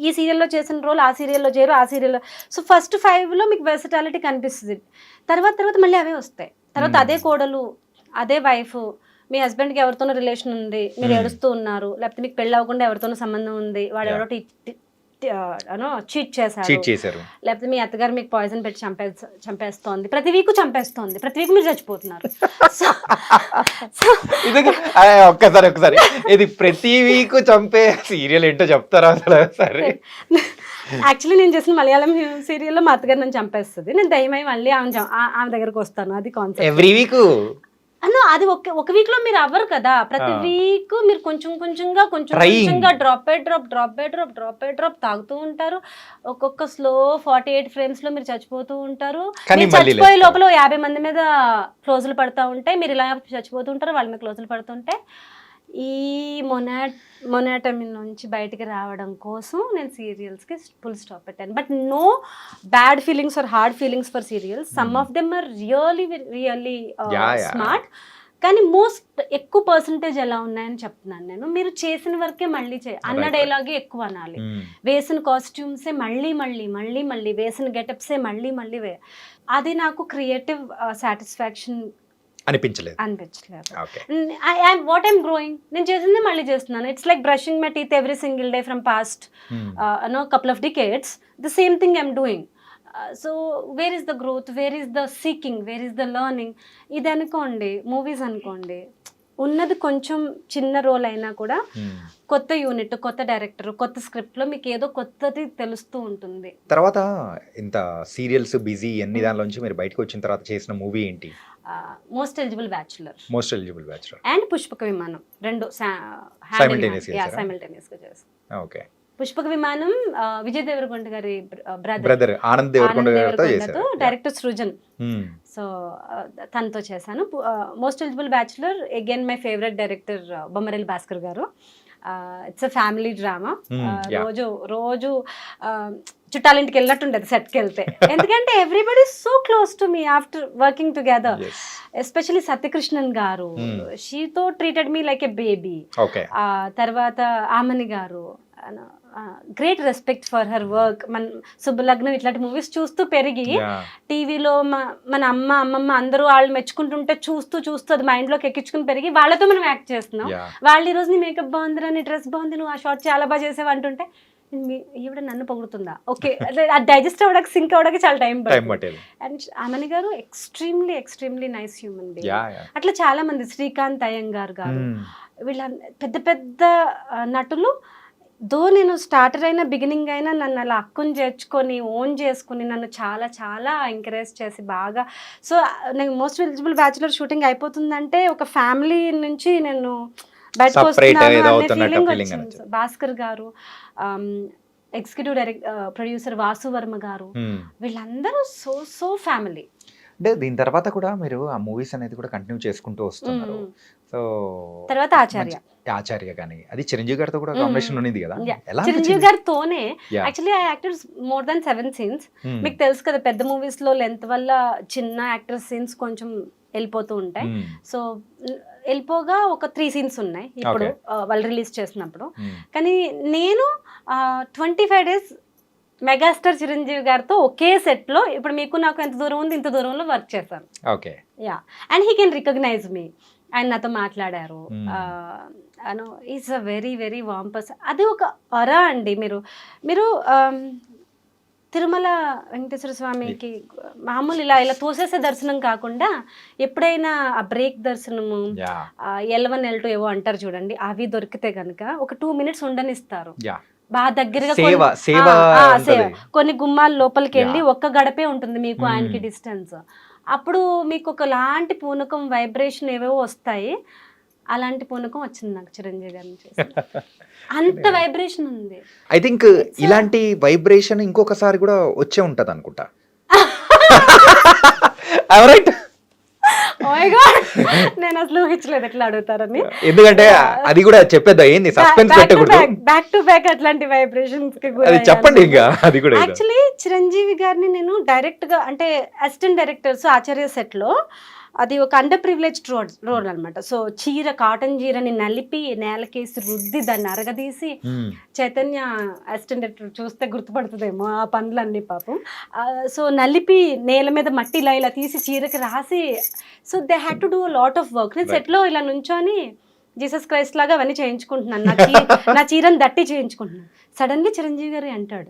ఈ సీరియల్లో చేసిన రోల్ ఆ సీరియల్లో చేయరు, ఆ సీరియల్లో. సో ఫస్ట్ 5లో మీకు వెర్సటాలిటీ కనిపిస్తుంది. తర్వాత మళ్ళీ అవే వస్తాయి. తర్వాత అదే కోడలు, అదే వైఫ్, మీ హస్బెండ్కి ఎవరితోనో రిలేషన్ ఉంది, మీరు ఏడుస్తూ ఉన్నారు, లేకపోతే మీకు పెళ్ళి అవ్వకుండా ఎవరితోనో సంబంధం ఉంది, వాడు ఎవరో చీట్ చేశారు, చీట్ చేశారు. లేకపోతే మీ అత్తగారు మీకు పాయిజన్ పెట్టి చంపేస్తోంది, ప్రతి వీక్ చంపేస్తోంది, ప్రతి వీక్ మీరు చచ్చిపోతున్నారు. ఇది ఒక్కసారి ఇది ప్రతి వీక్ చంపే సీరియల్ ఏంటో చెప్తారా అసలు? సరే, యాక్చువల్లీ నేను చేసిన మలయాళం సీరియల్లో మా అత్తగారు నన్ను చంపేస్తుంది, నేను దయమై మళ్ళీ ఆమె దగ్గరకు వస్తాను, అది కాన్సెప్ట్. ఎవ్రీ వీక్ అన్న అది ఒక వీక్ లో మీరు అవ్వరు కదా, ప్రతి వీక్ మీరు కొంచెంగా డ్రాప్ బై డ్రాప్ తాగుతూ ఉంటారు. ఒక్కొక్క స్లో 48 ఫ్రేమ్స్ లో మీరు చచ్చిపోతూ ఉంటారు. మీరు చచ్చిపోయే లోపల 50 మంది మీద క్లోజులు పడతా ఉంటాయి, మీరు ఇలా చచ్చిపోతూ ఉంటారు, వాళ్ళ మీద క్లోజులు పడుతుంటాయి. ఈ మొనాటమీ నుంచి బయటికి రావడం కోసం నేను సీరియల్స్కి ఫుల్ స్టాప్ పెట్టాను. But no bad feelings or hard feelings for serials, some of them are really smart. కానీ ఎక్కువ పర్సంటేజ్ ఎలా ఉన్నాయని చెప్తున్నాను నేను. మీరు చేసిన వరకే మళ్ళీ అన్న డైలాగే ఎక్కువ అనాలి, వేసిన కాస్ట్యూమ్సే మళ్ళీ వేసిన గెటప్సే మళ్ళీ అది నాకు క్రియేటివ్ సాటిస్ఫాక్షన్ అనిపించలేదు. వాట్ ఐమ్ గ్రోయింగ్, నేను చేసింది మళ్ళీ చేస్తున్నాను. It's like brushing my teeth every single day from past couple of decades, the same thing I'm doing. So where is the growth, where is the seeking, where is the learning? ఇది అనుకోండి, మూవీస్ అనుకోండి, ఉన్నది కొంచెం చిన్న రోల్ అయినా కూడా కొత్త యూనిట్, కొత్త డైరెక్టర్, కొత్త స్క్రిప్ట్ లో మీకు ఏదో కొత్తది తెలుస్తూ ఉంటుంది. తర్వాత ఇంత సీరియల్స్ బిజీ అన్ని దానిలోంచి మీరు బయటకు వచ్చిన తర్వాత చేసిన మూవీ ఏంటి? మోస్ట్ ఎలిజిబుల్ బ్యాచులర్ అండ్ పుష్పక విమానం, రెండు సైమల్టేనియస్ గా చేస్తాను. ఓకే. పుష్పక విమానం విజయ్ దేవరకొండ గారి బ్రదర్ ఆనంద్ దేవరకొండ గారితో చేశారు, డైరెక్టర్ సృజన్. సో తనతో చేశాను. Most eligible bachelor again my favourite director Bommarillu Bhaskar గారు. It's a family drama. రోజు చుట్టాలింటికి వెళ్ళినట్టుండదు సెట్కి వెళ్తే, ఎందుకంటే everybody so close to me after working together. Especially Satyakrishnan గారు, షీతో treated me like a baby. తర్వాత ఆమని గారు, great respect for her work. మన శుభలగ్నం ఇట్లాంటి మూవీస్ చూస్తూ పెరిగి టీవీలో మన అమ్మమ్మ అందరూ వాళ్ళు మెచ్చుకుంటుంటే చూస్తూ అది మైండ్ లోకి ఎక్కించుకుని పెరిగి వాళ్ళతో మనం యాక్ట్ చేస్తున్నాం. వాళ్ళు ఈ రోజు నీ మేకప్ బాగుందిరా, నీ డ్రెస్ బాగుంది, నువ్వు ఆ షార్ట్ చాలా బాగా చేసేవి అంటుంటే ఈవిడ నన్ను పొగుడుతుందా, ఓకే, అది డైజెస్ట్ అవ్వడానికి సింక్ అవ్వడానికి చాలా టైం పడుతుంది. అండ్ ఆమని గారు ఎక్స్ట్రీమ్లీ నైస్ హ్యూమన్ బీయింగ్. అట్లా చాలా మంది, శ్రీకాంత్ అయ్యంగార్ గారు, వీళ్ళ పెద్ద నటులు. దో నేను స్టార్టర్ అయినా బిగినింగ్ అయినా నన్ను అలా అక్కుని చేర్చుకొని ఓన్ చేసుకుని నన్ను చాలా ఎంకరేజ్ చేసి బాగా. సో నేను మోస్ట్ ఎలిజిబుల్ బ్యాచులర్ షూటింగ్ అయిపోతుందంటే ఒక ఫ్యామిలీ నుంచి నేను బయటకు వస్తున్నాను అనే ఫీలింగ్ వచ్చింది. భాస్కర్ గారు, ఎగ్జిక్యూటివ్ ప్రొడ్యూసర్ వాసు వర్మ గారు, వీళ్ళందరూ సో ఫ్యామిలీ. అంటే దీని తర్వాత కూడా మీరు ఆ మూవీస్ అనేది కూడా కంటిన్యూ చేసుకుంటూ వస్తున్నారు. సో తర్వాత ఆచార్య కానీ అది చిరంజీవి గారితో కూడా కాంబినేషన్ ఉంది కదా, చిరంజీవి గారితోనే. యాక్చువల్లీ ఆ యాక్టర్స్ మోర్ దాన్ 7 scenes. మీకు తెలుసు కదా, పెద్ద మూవీస్ లో లెంత్ వల్ల చిన్న యాక్టర్ సీన్స్ కొంచెం వెళ్ళిపోతూ ఉంటాయి. సో వెళ్ళిపోగా ఒక 3 scenes ఉన్నాయి ఇప్పుడు వాళ్ళు రిలీజ్ చేసినప్పుడు. కానీ నేను 25 days మెగాస్టార్ చిరంజీవి గారితో ఒకే సెట్ లో, ఇప్పుడు మీకు నాకు ఎంత దూరం ఉంది ఇంత దూరంలో వర్క్ చేశాను. Okay. And he can recognise me. ఆయన నాతో మాట్లాడారు. Is a very warm person. అది ఒక అరా అండి. మీరు తిరుమల వెంకటేశ్వర స్వామికి మామూలు ఇలా తోసేసే దర్శనం కాకుండా ఎప్పుడైనా ఆ బ్రేక్ దర్శనము, L1 L2 ఏవో అంటారు చూడండి, అవి దొరికితే కనుక ఒక 2 minutes ఉండనిస్తారు. బాగా దగ్గరగా కొన్ని గుమ్మాల లోపలికి వెళ్ళి ఒక్క గడపే ఉంటుంది మీకు ఆయనకి డిస్టెన్స్. అప్పుడు మీకు ఒకలాంటి పూనకం, వైబ్రేషన్ ఏవేవో వస్తాయి. అలాంటి పూనకం వచ్చింది నాకు చిరంజీవి గారిని చూసి. అంత వైబ్రేషన్ ఉంది. ఐ థింక్ ఇలాంటి వైబ్రేషన్ ఇంకొకసారి కూడా వచ్చే ఉంటది అనుకుంటా. నేను అసలు ఊహించలేదు ఎట్లా అడుగుతారని. ఎందుకంటే అది కూడా చెప్పేద్దా ఏంది, సస్పెన్స్ పెట్టకూడదు. బ్యాక్ టు బ్యాక్ అట్లాంటి వైబ్రేషన్స్ చెప్పండి. ఇంకా అది కూడా యాక్చువల్లీ చిరంజీవి గారిని నేను డైరెక్ట్ గా, అంటే అసిస్టెంట్ డైరెక్టర్స్ ఆచార్య సెట్ లో అది ఒక అండర్ ప్రివిలేజ్డ్ రోల్ అనమాట. సో కాటన్ చీరని నలిపి నేలకేసి రుద్ది దాన్ని అరగదీసి, చైతన్య అసిస్టెంట్ డైరెక్టర్ చూస్తే గుర్తుపడుతుందేమో ఆ పనులన్నీ పాపం. సో నలిపి నేల మీద మట్టి ఇలా తీసి చీరకి రాసి, so they had to do lot of work. నేను సెట్లో ఇలా నుంచొని జీసస్ క్రైస్ట్ లాగా అవన్నీ చేయించుకుంటున్నాను, నా చీరని దట్టి చేయించుకుంటున్నాను. సడన్గా చిరంజీవి గారు అంటాడు.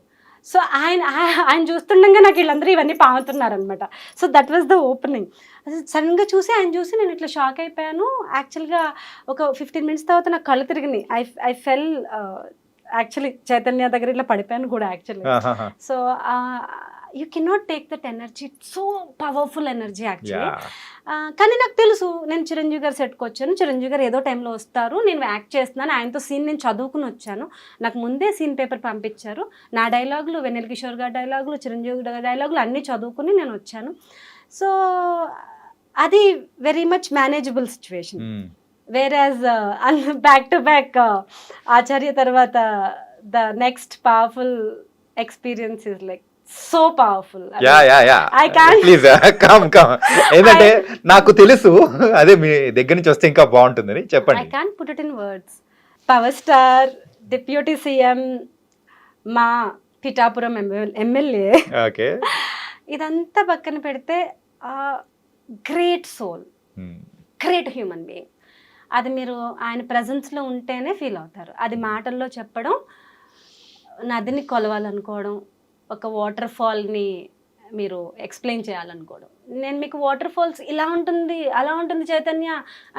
సో ఆయన చూస్తుండగా నాకు వీళ్ళందరూ ఇవన్నీ పాముతున్నారు అనమాట. So that was the opening. సడన్గా చూసి ఆయన చూసి నేను ఇట్లా షాక్ అయిపోయాను. యాక్చువల్గా ఒక 15 minutes తర్వాత నాకు కళ్ళు తిరిగినాయి. ఐ ఫెల్ యాక్చువల్లీ చైతన్య దగ్గర ఇట్లా పడిపోయాను కూడా actually. So you cannot take that energy, so powerful energy actually. కానీ నాకు తెలుసు నేను చిరంజీవి గారు సెట్కి వచ్చాను, చిరంజీవి గారు ఏదో టైంలో వస్తారు, నేను యాక్ట్ చేస్తున్నాను, ఆయనతో సీన్ నేను చదువుకుని వచ్చాను, నాకు ముందే సీన్ పేపర్ పంపించారు, నా డైలాగులు, వెన్నెల కిషోర్ గారి డైలాగులు, చిరంజీవి గారి డైలాగులు అన్నీ చదువుకుని నేను వచ్చాను. సో అది very much manageable situation. Whereas back to back Acharya తర్వాత the next powerful experience is like so powerful. Please come ఏంటంటే నాకు తెలుసు, అదే మీ దగ్గర నుంచి వస్తే ఇంకా బాగుంటుందని చెప్పండి. I can't put it in words. Power star, deputy CM, మా పిఠాపురం ఎమ్మెల్యే, ఓకే, ఇదంతా పక్కన పెడితే great soul, great human being. అది మీరు ఆయన ప్రజెన్స్లో ఉంటేనే ఫీల్ అవుతారు. అది మాటల్లో చెప్పడం, నదిని కొలవాలనుకోవడం, ఒక వాటర్ ఫాల్ని మీరు ఎక్స్ప్లెయిన్ చేయాలనుకోవడం. నేను మీకు వాటర్ ఫాల్స్ ఇలా ఉంటుంది అలా ఉంటుంది చైతన్య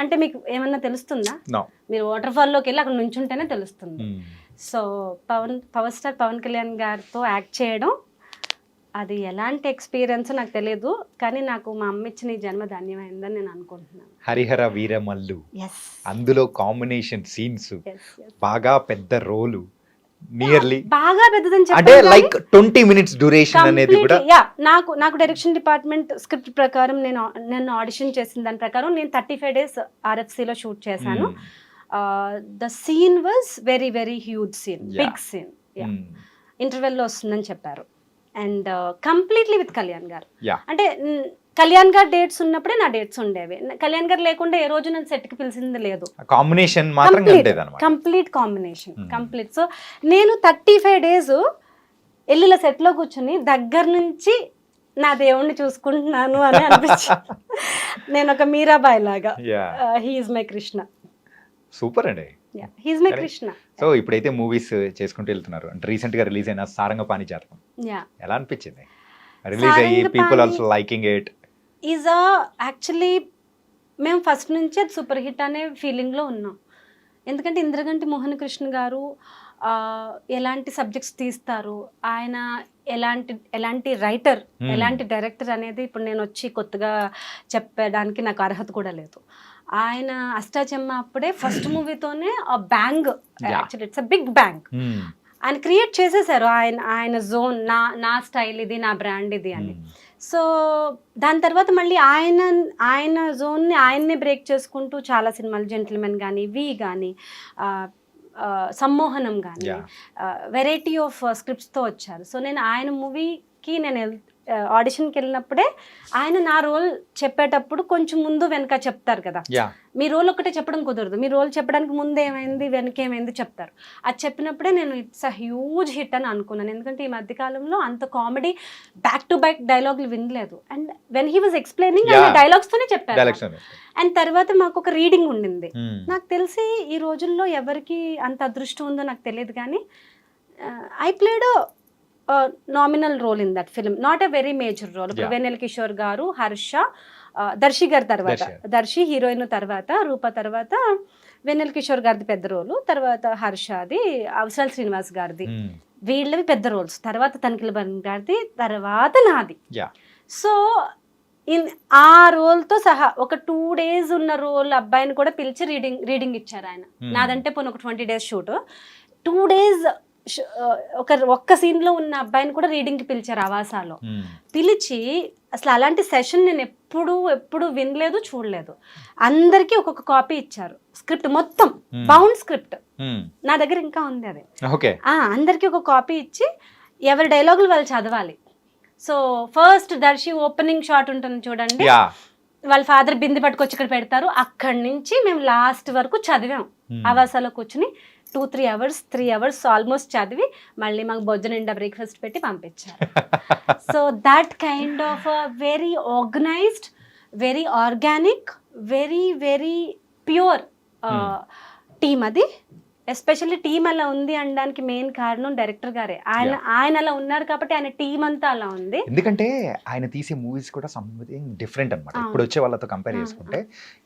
అంటే మీకు ఏమన్నా తెలుస్తుందా? మీరు వాటర్ ఫాల్లోకి వెళ్ళి అక్కడ నుంచుంటేనే తెలుస్తుంది. So power star Pawan Kalyan గారితో యాక్ట్ చేయడం అది ఎలాంటి ఎక్స్పీరియన్స్ నాకు తెలియదు, కానీ నాకు మా అమ్మ ఇచ్చిన ఈ జన్మ ధన్యమైందని నేను అనుకుంటున్నాను. హరిహర వీరమల్లు, అందులో కాంబినేషన్ సీన్స్, బాగా పెద్ద రోలు, నియర్లీ బాగా పెద్దదని అంటే లైక్ 20 minutes డ్యూరేషన్ అనేది కూడా. నాకు డైరెక్షన్ డిపార్ట్మెంట్ స్క్రిప్ట్ ప్రకారం నేను ఆడిషన్ చేసిన దాని ప్రకారం నేను 35 days RFCలో షూట్ చేశాను. The scene was very very huge scene, big scene. ఇంటర్వెల్లో వస్తుందని చెప్పారు. అండ్ కంప్లీట్లీ విత్ కళ్యాణ్ గారు. అంటే కళ్యాణ్ గారు డేట్స్ ఉన్నప్పుడే నా డేట్స్ ఉండేవి, కళ్యాణ్ గారు లేకుండా ఏ రోజు నేను సెట్కి పిలిచింది లేదు. కాంబినేషన్ మాత్రం కంప్లీట్ కాంబినేషన్, కంప్లీట్. సో నేను 35 days ఎల్లుల సెట్లో కూర్చుని దగ్గర నుంచి నా దేవుణ్ణి చూసుకుంటున్నాను అని అనిపించింది. నేను ఒక మీరాబాయి లాగా. He's my Krishna. సూపర్ అండి, హీఈస్ మై కృష్ణ. సో ఇప్పుడైతే మూవీస్ చేసుకుంటూ వెళ్తున్నారు అంటే రీసెంట్ గా రిలీజ్ అయిన సారంగపాణి జాతకం ఎలా అనిపించింది? రిలీజ్ అయ్యి people also liking it. Actually మేము ఫస్ట్ నుంచి అది సూపర్ హిట్ అనే ఫీలింగ్లో ఉన్నాం. ఎందుకంటే ఇంద్రగంటి మోహన్ కృష్ణ గారు ఎలాంటి సబ్జెక్ట్స్ తీస్తారు, ఆయన ఎలాంటి రైటర్, ఎలాంటి డైరెక్టర్ అనేది ఇప్పుడు నేను వచ్చి కొత్తగా చెప్పడానికి నాకు అర్హత కూడా లేదు. ఆయన అష్టాచెమ్మ అప్పుడే ఫస్ట్ మూవీతోనే ఆ bang, actually it's a big bang ఆయన క్రియేట్ చేసేసారు. ఆయన జోన్, నా స్టైల్ ఇది, నా బ్రాండ్ ఇది అని. సో దాని తర్వాత మళ్ళీ ఆయన జోన్ని ఆయన్నే బ్రేక్ చేసుకుంటూ చాలా సినిమాలు, జెంటిల్మెన్ కానీ, వి కానీ, సమ్మోహనం కానీ, వెరైటీ ఆఫ్ స్క్రిప్ట్స్తో వచ్చారు. సో నేను ఆయన మూవీకి నేను ఆడిషన్కి వెళ్ళినప్పుడే ఆయన నా రోల్ చెప్పేటప్పుడు కొంచెం ముందు వెనక చెప్తారు కదా. మీ రోల్ ఒకటే చెప్పడం కుదరదు, మీ రోల్ చెప్పడానికి ముందు ఏమైంది వెనక ఏమైంది చెప్తారు. అది చెప్పినప్పుడే నేను ఇట్స్ అ హ్యూజ్ హిట్ అని అనుకున్నాను. ఎందుకంటే ఈ మధ్యకాలంలో అంత కామెడీ బ్యాక్ టు బ్యాక్ డైలాగులు వినలేదు. And when he was explaining ఆయన డైలాగ్స్తోనే చెప్పారు. అండ్ తర్వాత మాకు ఒక రీడింగ్ ఉండింది. నాకు తెలిసి ఈ రోజుల్లో ఎవరికి అంత అదృష్టం ఉందో నాకు తెలియదు, కానీ I played nominal role in that film, not a very major role. ఇప్పుడు వెన్నెల కిషోర్ గారు, హర్ష, దర్శి గారి తర్వాత, దర్శి హీరోయిన్ తర్వాత, రూప తర్వాత వెన్నెల కిషోర్ గారిది పెద్ద రోలు, తర్వాత హర్షది, అవసరాల శ్రీనివాస్ గారిది, వీళ్ళవి పెద్ద రోల్స్, తర్వాత తనిఖీల బన్ గారిది, తర్వాత నాది. సో ఆ రోల్తో సహా ఒక 2 days ఉన్న రోల్ అబ్బాయిని కూడా పిలిచి రీడింగ్ ఇచ్చారు ఆయన. నాదంటే పోనీ ఒక 20 days షూట్, 2 days ఒక్క సీన్లో ఉన్న అబ్బాయిని కూడా రీడింగ్కి పిలిచారు ఆవాసాలో. పిలిచి అసలు అలాంటి సెషన్ నేను ఎప్పుడు వినలేదు, చూడలేదు. అందరికీ ఒక్కొక్క కాపీ ఇచ్చారు, స్క్రిప్ట్ మొత్తం బౌండ్ స్క్రిప్ట్ నా దగ్గర ఇంకా ఉంది అది. అందరికీ ఒక కాపీ ఇచ్చి ఎవరి డైలాగులు వాళ్ళు చదవాలి. So first Darshi opening shot ఉంటుంది చూడండి, వాళ్ళ ఫాదర్ బింది పట్టుకొచ్చి ఇక్కడ పెడతారు, అక్కడి నుంచి మేము లాస్ట్ వరకు చదివాం. ఆవాసాలో కూర్చుని 2-3 hours 3 hours ఆల్మోస్ట్ చదివి మళ్ళీ మాకు భోజనం నిండా బ్రేక్ఫాస్ట్ పెట్టి పంపించారు. So that kind of very organised, very organic, very very pure team అది. ఎస్పెషల్లీ టీం అలా ఉంది అనడానికి మెయిన్ కారణం డైరెక్టర్ గారే. ఆయన అలా ఉన్నారు కాబట్టి ఆయన టీం అంతా అలా ఉంది. ఎందుకంటే ఆయన తీసే మూవీస్ కూడా సంథింగ్ డిఫరెంట్ అనమాట. ఇప్పుడు వచ్చే వాళ్ళతో కంపేర్ చేసుకుంటే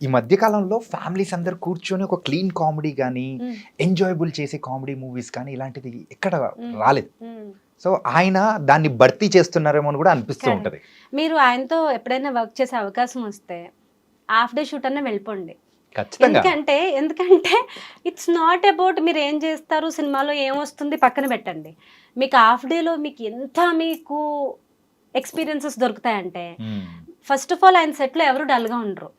ఈ మధ్య కాలంలో ఫ్యామిలీస్ అందరు కూర్చొని ఒక క్లీన్ కామెడీ కానీ ఎంజాయబుల్ చేసే కామెడీ మూవీస్ కానీ ఇలాంటిది ఎక్కడ రాలేదు. సో ఆయన దాన్ని భర్తీ చేస్తున్నారేమో అని కూడా అనిపిస్తూ ఉంటది. మీరు ఆయనతో ఎప్పుడైనా వర్క్ చేసే అవకాశం వస్తే హాఫ్ డే షూట్ అన్న వెళ్ళిపోండి. ఎందుకంటే ఇట్స్ నాట్ అబౌట్ మీరు ఏం చేస్తారు, సినిమాలో ఏమొస్తుంది పక్కన పెట్టండి. మీకు హాఫ్ డేలో మీకు ఎక్స్పీరియన్సెస్ దొరుకుతాయంటే, ఫస్ట్ ఆఫ్ ఆల్ ఆయన సెట్లో ఎవరు డల్గా ఉండరు.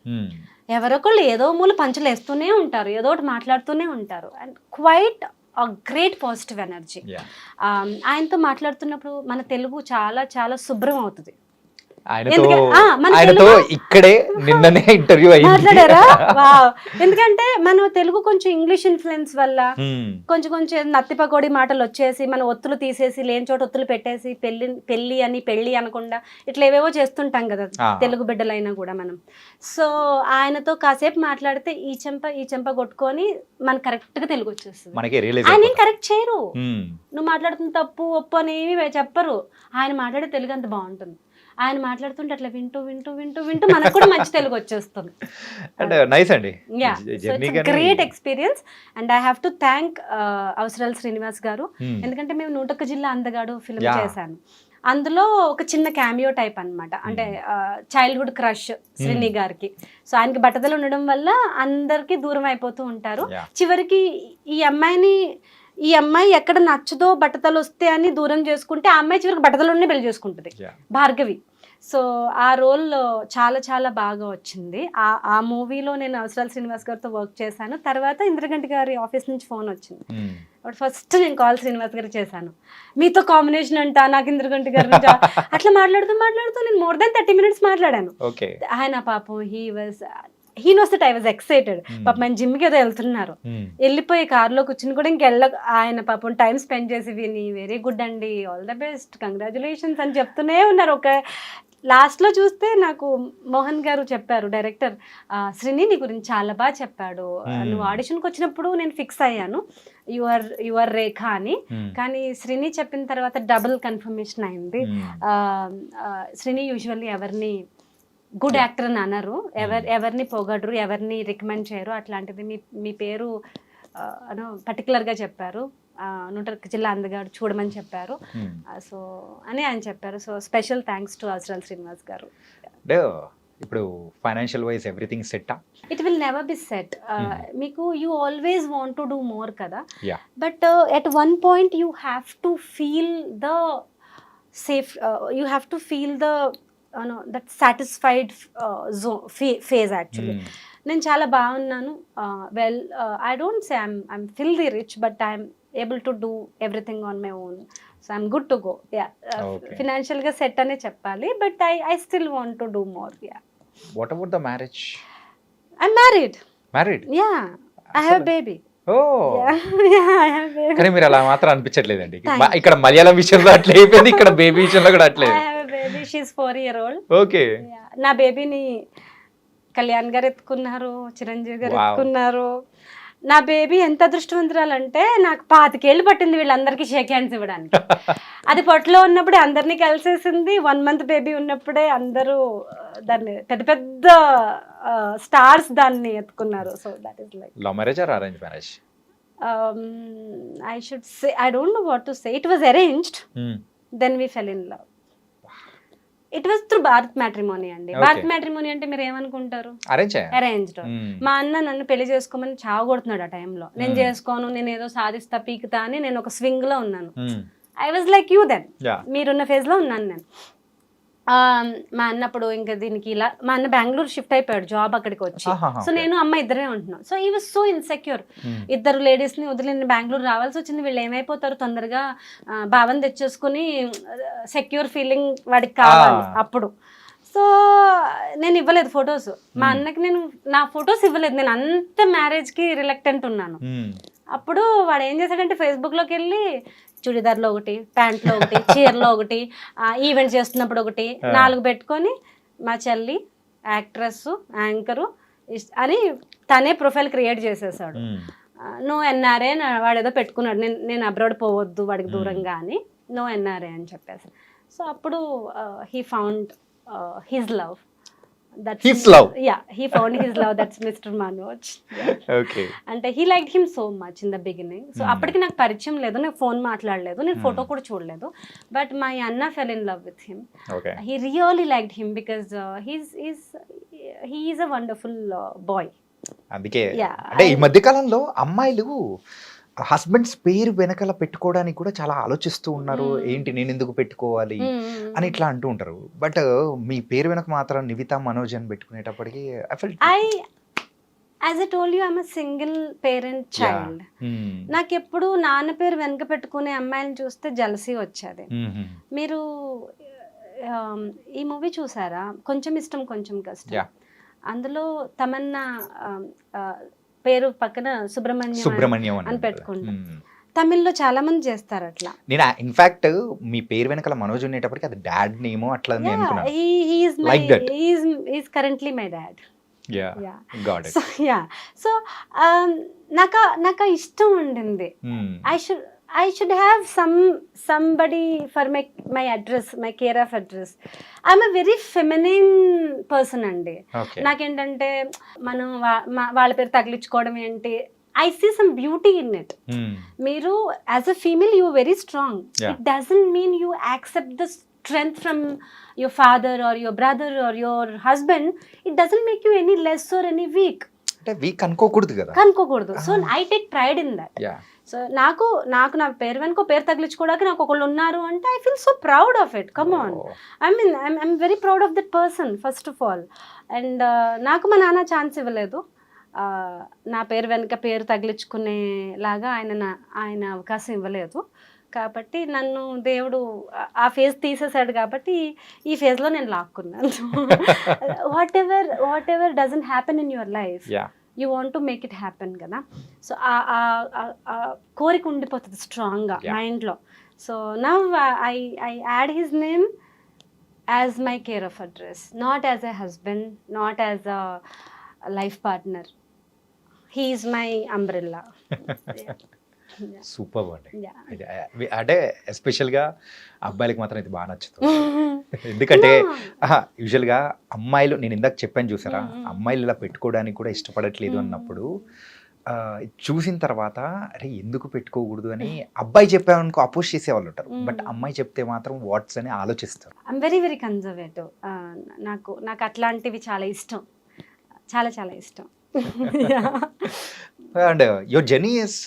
ఎవరొకళ్ళు ఏదో మూల పంచులు వేస్తూనే ఉంటారు, ఏదో ఒకటి మాట్లాడుతూనే ఉంటారు. And quite great positive energy. ఆయనతో మాట్లాడుతున్నప్పుడు మన తెలుగు చాలా చాలా శుభ్రం అవుతుంది. ఆయనతో ఇక్కడే నిన్ననే ఇంటర్వ్యూ మాట్లాడారా? ఎందుకంటే మనం తెలుగు కొంచెం ఇంగ్లీష్ ఇన్ఫ్లుయెన్స్ వల్ల కొంచెం నత్తి పకోడి మాటలు వచ్చేసి మన ఒత్తులు తీసేసి లేని చోట ఒత్తులు పెట్టేసి పెళ్లి అనకుండా ఇట్లా ఏవేవో చేస్తుంటాం కదా తెలుగు బిడ్డలైనా కూడా మనం. సో ఆయనతో కాసేపు మాట్లాడితే ఈ చెంప కొట్టుకొని మనకు కరెక్ట్ గా తెలుగు వచ్చేస్తుంది. ఆయన ఏం కరెక్ట్ చేయరు, నువ్వు మాట్లాడుతున్న తప్పు ఒప్పు అని ఏమి చెప్పరు. ఆయన మాట్లాడే తెలుగు అంత బాగుంటుంది. ఆయన మాట్లాడుతుంటే అట్లా వింటూ మనకు కూడా మంచి తెలుగు వచ్చేస్తుంది. Great experience. And I have to thank అవసరాల శ్రీనివాస్ గారు. ఎందుకంటే మేము 101 జిల్లా అందగాడు ఫిల్మ్ చేశాను. అందులో ఒక చిన్న క్యామియో టైప్ అన్నమాట. అంటే చైల్డ్హుడ్ క్రష్ శ్రీని గారికి. సో ఆయనకి బట్టతలు ఉండడం వల్ల అందరికి దూరం అయిపోతూ ఉంటారు. చివరికి ఈ అమ్మాయి ఎక్కడ నచ్చదో బట్టతలు వస్తే అని దూరం చేసుకుంటే ఆ అమ్మాయి చివరికి బట్టతలోనే పెళ్లి చేసుకుంటుంది, భార్గవి. సో ఆ రోల్ చాలా చాలా బాగా వచ్చింది. ఆ మూవీలో నేను అవసరాల శ్రీనివాస్ గారితో వర్క్ చేశాను. తర్వాత ఇంద్రగంటి గారి ఆఫీస్ నుంచి ఫోన్ వచ్చింది. ఫస్ట్ నేను కాల్ శ్రీనివాస్ గారికి చేశాను, మీతో కాంబినేషన్ అంట, నాకు ఇంద్రగంటి గారి నుంచి అట్లా మాట్లాడుతూ నేను మోర్ దాన్ 30 minutes మాట్లాడాను. ఆయన పాపం he knows that I was excited. పాపం ఆయన జిమ్కి ఏదో వెళ్తున్నారు, వెళ్ళిపోయి కార్లో కూర్చుని కూడా ఆయన పాపం టైం స్పెండ్ చేసి విని వెరీ గుడ్ అండి, ఆల్ ద బెస్ట్, కంగ్రాచులేషన్స్ అని చెప్తూనే ఉన్నారు. ఒక లాస్ట్లో చూస్తే నాకు మోహన్ గారు చెప్పారు, డైరెక్టర్, శ్రీని నీ గురించి చాలా బాగా చెప్పాడు, నువ్వు ఆడిషన్కి వచ్చినప్పుడు నేను ఫిక్స్ అయ్యాను యువర్ రేఖ అని, కానీ శ్రీని చెప్పిన తర్వాత డబుల్ కన్ఫర్మేషన్ అయింది. శ్రీని యూజువల్లీ ఎవరిని గుడ్ యాక్టర్ అని అనరు, ఎవరిని పొగడరు, ఎవరిని రికమెండ్ చేయరు. అట్లాంటిది మీ పేరు పర్టికులర్గా చెప్పారు, 101 జిల్లా అందగాడు చూడమని చెప్పారు. సో అని ఆయన చెప్పారు. సో స్పెషల్ థ్యాంక్స్ టు అవసరాల శ్రీనివాస్ గారు. ఇప్పుడు financial wise everything set? It will never be set. మీకు you always want to do more కదా, but at one point you have to feel the safe, you have to feel the that satisfied phase. Actually నేను చాలా బాగున్నాను. Well, I don't say I'm filthy rich, but I'm able to do everything on my own. So I'm good to go. ఫినాన్షియల్గా సెట్ అనే చెప్పాలి, but I still want to do more. What about the marriage? I'm married. Yeah, I have baby. కానీ మీరు అలా మాత్రం అనిపించట్లేదండి. ఇక్కడ మలయాళం విషయంలో అట్లా అయిపోయింది, ఇక్కడ బేబీ విషయంలో కూడా అట్లే. She's 4 year old. ఓకే. నా బేబీని కళ్యాణ్ గారు ఎత్తుకున్నారు, చిరంజీవి గారు ఎత్తుకున్నారు. నా బేబీ ఎంత అదృష్టవంతురాలంటే నాకు 25 ఏళ్ళు పట్టింది వీళ్ళందరికీ షేక్ హ్యాండ్స్ ఇవ్వడానికి. అది పొట్టలో ఉన్నప్పుడే అందరినీ కలిసేసింది. 1 month బేబీ ఉన్నప్పుడే అందరూ దాన్ని పెద్ద స్టార్స్ దాన్ని ఎత్తుకున్నారు. So that is like love marriage or arrange marriage? I should say, I don't know what to say. It was arranged. Then we fell in love. It was through Bharat matrimony అండి. భారత్ మ్యాట్రిమోనీ అంటే మీరు ఏమనుకుంటారు? అరేంజ్డ్. మా అన్న నన్ను పెళ్లి చేసుకోమని చావగొడుతున్నాడు ఆ టైంలో. నేను చేసుకోను, నేను ఏదో సాధిస్తా పీకుతా అని నేను ఒక స్వింగ్ లో ఉన్నాను. I was like you then, మీరున్న ఫేజ్ లో ఉన్నాను నేను. మా అన్నప్పుడు ఇంకా దీనికి ఇలా, మా అన్న బెంగళూరు షిఫ్ట్ అయిపోయాడు జాబ్ అక్కడికి వచ్చి. సో నేను అమ్మ ఇద్దరే ఉంటున్నాం. సో ఈ వాజ్ సో ఇన్సెక్యూర్. 2 ladies ని వదిలి నేను బెంగళూరు రావాల్సి వచ్చింది. వీళ్ళు ఏమైపోతారు, తొందరగా భావన తెచ్చేసుకుని సెక్యూర్ ఫీలింగ్ వాడికి కావాలి అప్పుడు. సో నేను ఇవ్వలేదు ఫొటోస్, మా అన్నకి నేను నా ఫొటోస్ ఇవ్వలేదు. నేను అంత మ్యారేజ్కి రిలక్టెంట్ ఉన్నాను. అప్పుడు వాడు ఏం చేశాడంటే ఫేస్బుక్లోకి వెళ్ళి చుడిదార్లో ఒకటి, ప్యాంట్లో ఒకటి, చీరలో ఒకటి, ఈవెంట్ చేస్తున్నప్పుడు ఒకటి, 4 పెట్టుకొని మా చెల్లి, యాక్ట్రెస్, యాంకరు, అని తనే ప్రొఫైల్ క్రియేట్ చేసేసాడు. నువ్వు ఎన్ఆర్ఏ వాడు ఏదో పెట్టుకున్నాడు, నేను అబ్రాడ్ పోవద్దు వాడికి దూరంగా అని, నో ఎన్ఆర్ఏ అని చెప్పేసి. సో అప్పుడు he found his love. His love? Yeah, he found his love. That's Mr. Manoj. Okay. అంటే he liked him so much in the beginning. So అప్పటికి నాకు పరిచయం లేదు, నేను ఫోన్ మాట్లాడలేదు, నేను ఫోటో కూడా చూడలేదు. బట్ మై అన్న fell in love with him. Okay. He really liked him because he is a wonderful boy. అందుకే Yeah, అంటే ఈ మధ్య కాలంలో అమ్మాయిలు హస్బెండ్స్ పేరు వెనకాల పెట్టుకోవడానికి కూడా చాలా ఆలోచిస్తూ ఉన్నారు. ఏంటి నేను ఎందుకు పెట్టుకోవాలి అని ఇట్లా అంటూ ఉంటారు. బట్ మీ పేరు వెనక మాత్రం నివితా మనోజ్ అని పెట్టుకునేటప్పటికి As I told you, I'm a single parent child. నాకు ఎప్పుడు నాన్న పేరు వెనక పెట్టుకునే అమ్మాయిని చూస్తే జలసీ వచ్చేది. మీరు ఈ మూవీ చూసారా, కొంచెం ఇష్టం కొంచెం కష్టం? అందులో తమన్నా పేరు పక్కన సుబ్రహ్మణ్యం అని పెట్టుకుంటాం. తమిళ్లో చాలా మంది చేస్తారు అట్లా. నేను ఇన్ఫాక్ట్ మీ పేరు వెనకాల మనోజ్ ఉండేటప్పటికి అది డాడ్ నేమో అట్లా is currently my dad. So నాకు ఇష్టం ఉండింది. I should have somebody for my address, my care of address. I'm a very feminine person అండి. నాకేంటంటే మనం వాళ్ళ పేరు తగిలించుకోవడం ఏంటి, I see some beauty in it. మీరు as a female you are very strong. It doesn't mean you accept the strength from your father or your brother or your husband. It doesn't make you any less or any weak. అంటే వీక్ అనుకోకూడదు కదా, అనుకోకూడదు. So I take pride in that. So నాకు నా పేరు వెనుక పేరు తగిలించుకోవడానికి నాకు ఒకళ్ళు ఉన్నారు అంటే I feel so proud of it. Come on, I'm very proud of that person first of all. And నాకు మా నాన్న ఛాన్స్ ఇవ్వలేదు నా పేరు వెనుక పేరు తగిలించుకునేలాగా, ఆయన అవకాశం ఇవ్వలేదు. కాబట్టి నన్ను దేవుడు ఆ ఫేజ్ తీసేశాడు. కాబట్టి ఈ ఫేజ్లో నేను లాక్కున్నాను. Whatever doesn't happen in your life, you want to make it happen కదా. సో ఆ కోరిక ఉండిపోతుంది స్ట్రాంగ్గా మైండ్లో. So now I add his name as my care of address, not as a husband, not as a life partner. He is my umbrella. Super అండి. అంటే ఎస్పెషల్గా అబ్బాయిలకి మాత్రం ఇది బాగా నచ్చుతుంది. ఎందుకంటే యూజువల్గా అమ్మాయిలు, నేను ఇందాక చెప్పాను చూసారా, అమ్మాయిలు ఇలా పెట్టుకోవడానికి కూడా ఇష్టపడట్లేదు అన్నప్పుడు చూసిన తర్వాత అరే ఎందుకు పెట్టుకోకూడదు అని అబ్బాయి చెప్పామనుకో అపోజ్ చేసేవాళ్ళు ఉంటారు. బట్ అమ్మాయి చెప్తే మాత్రం వాట్స్ అని ఆలోచిస్తారు. I'm very very conservative. నాకు అట్లాంటివి చాలా ఇష్టం, చాలా చాలా ఇష్టం. అండ్ యువర్ జర్నీ ఇస్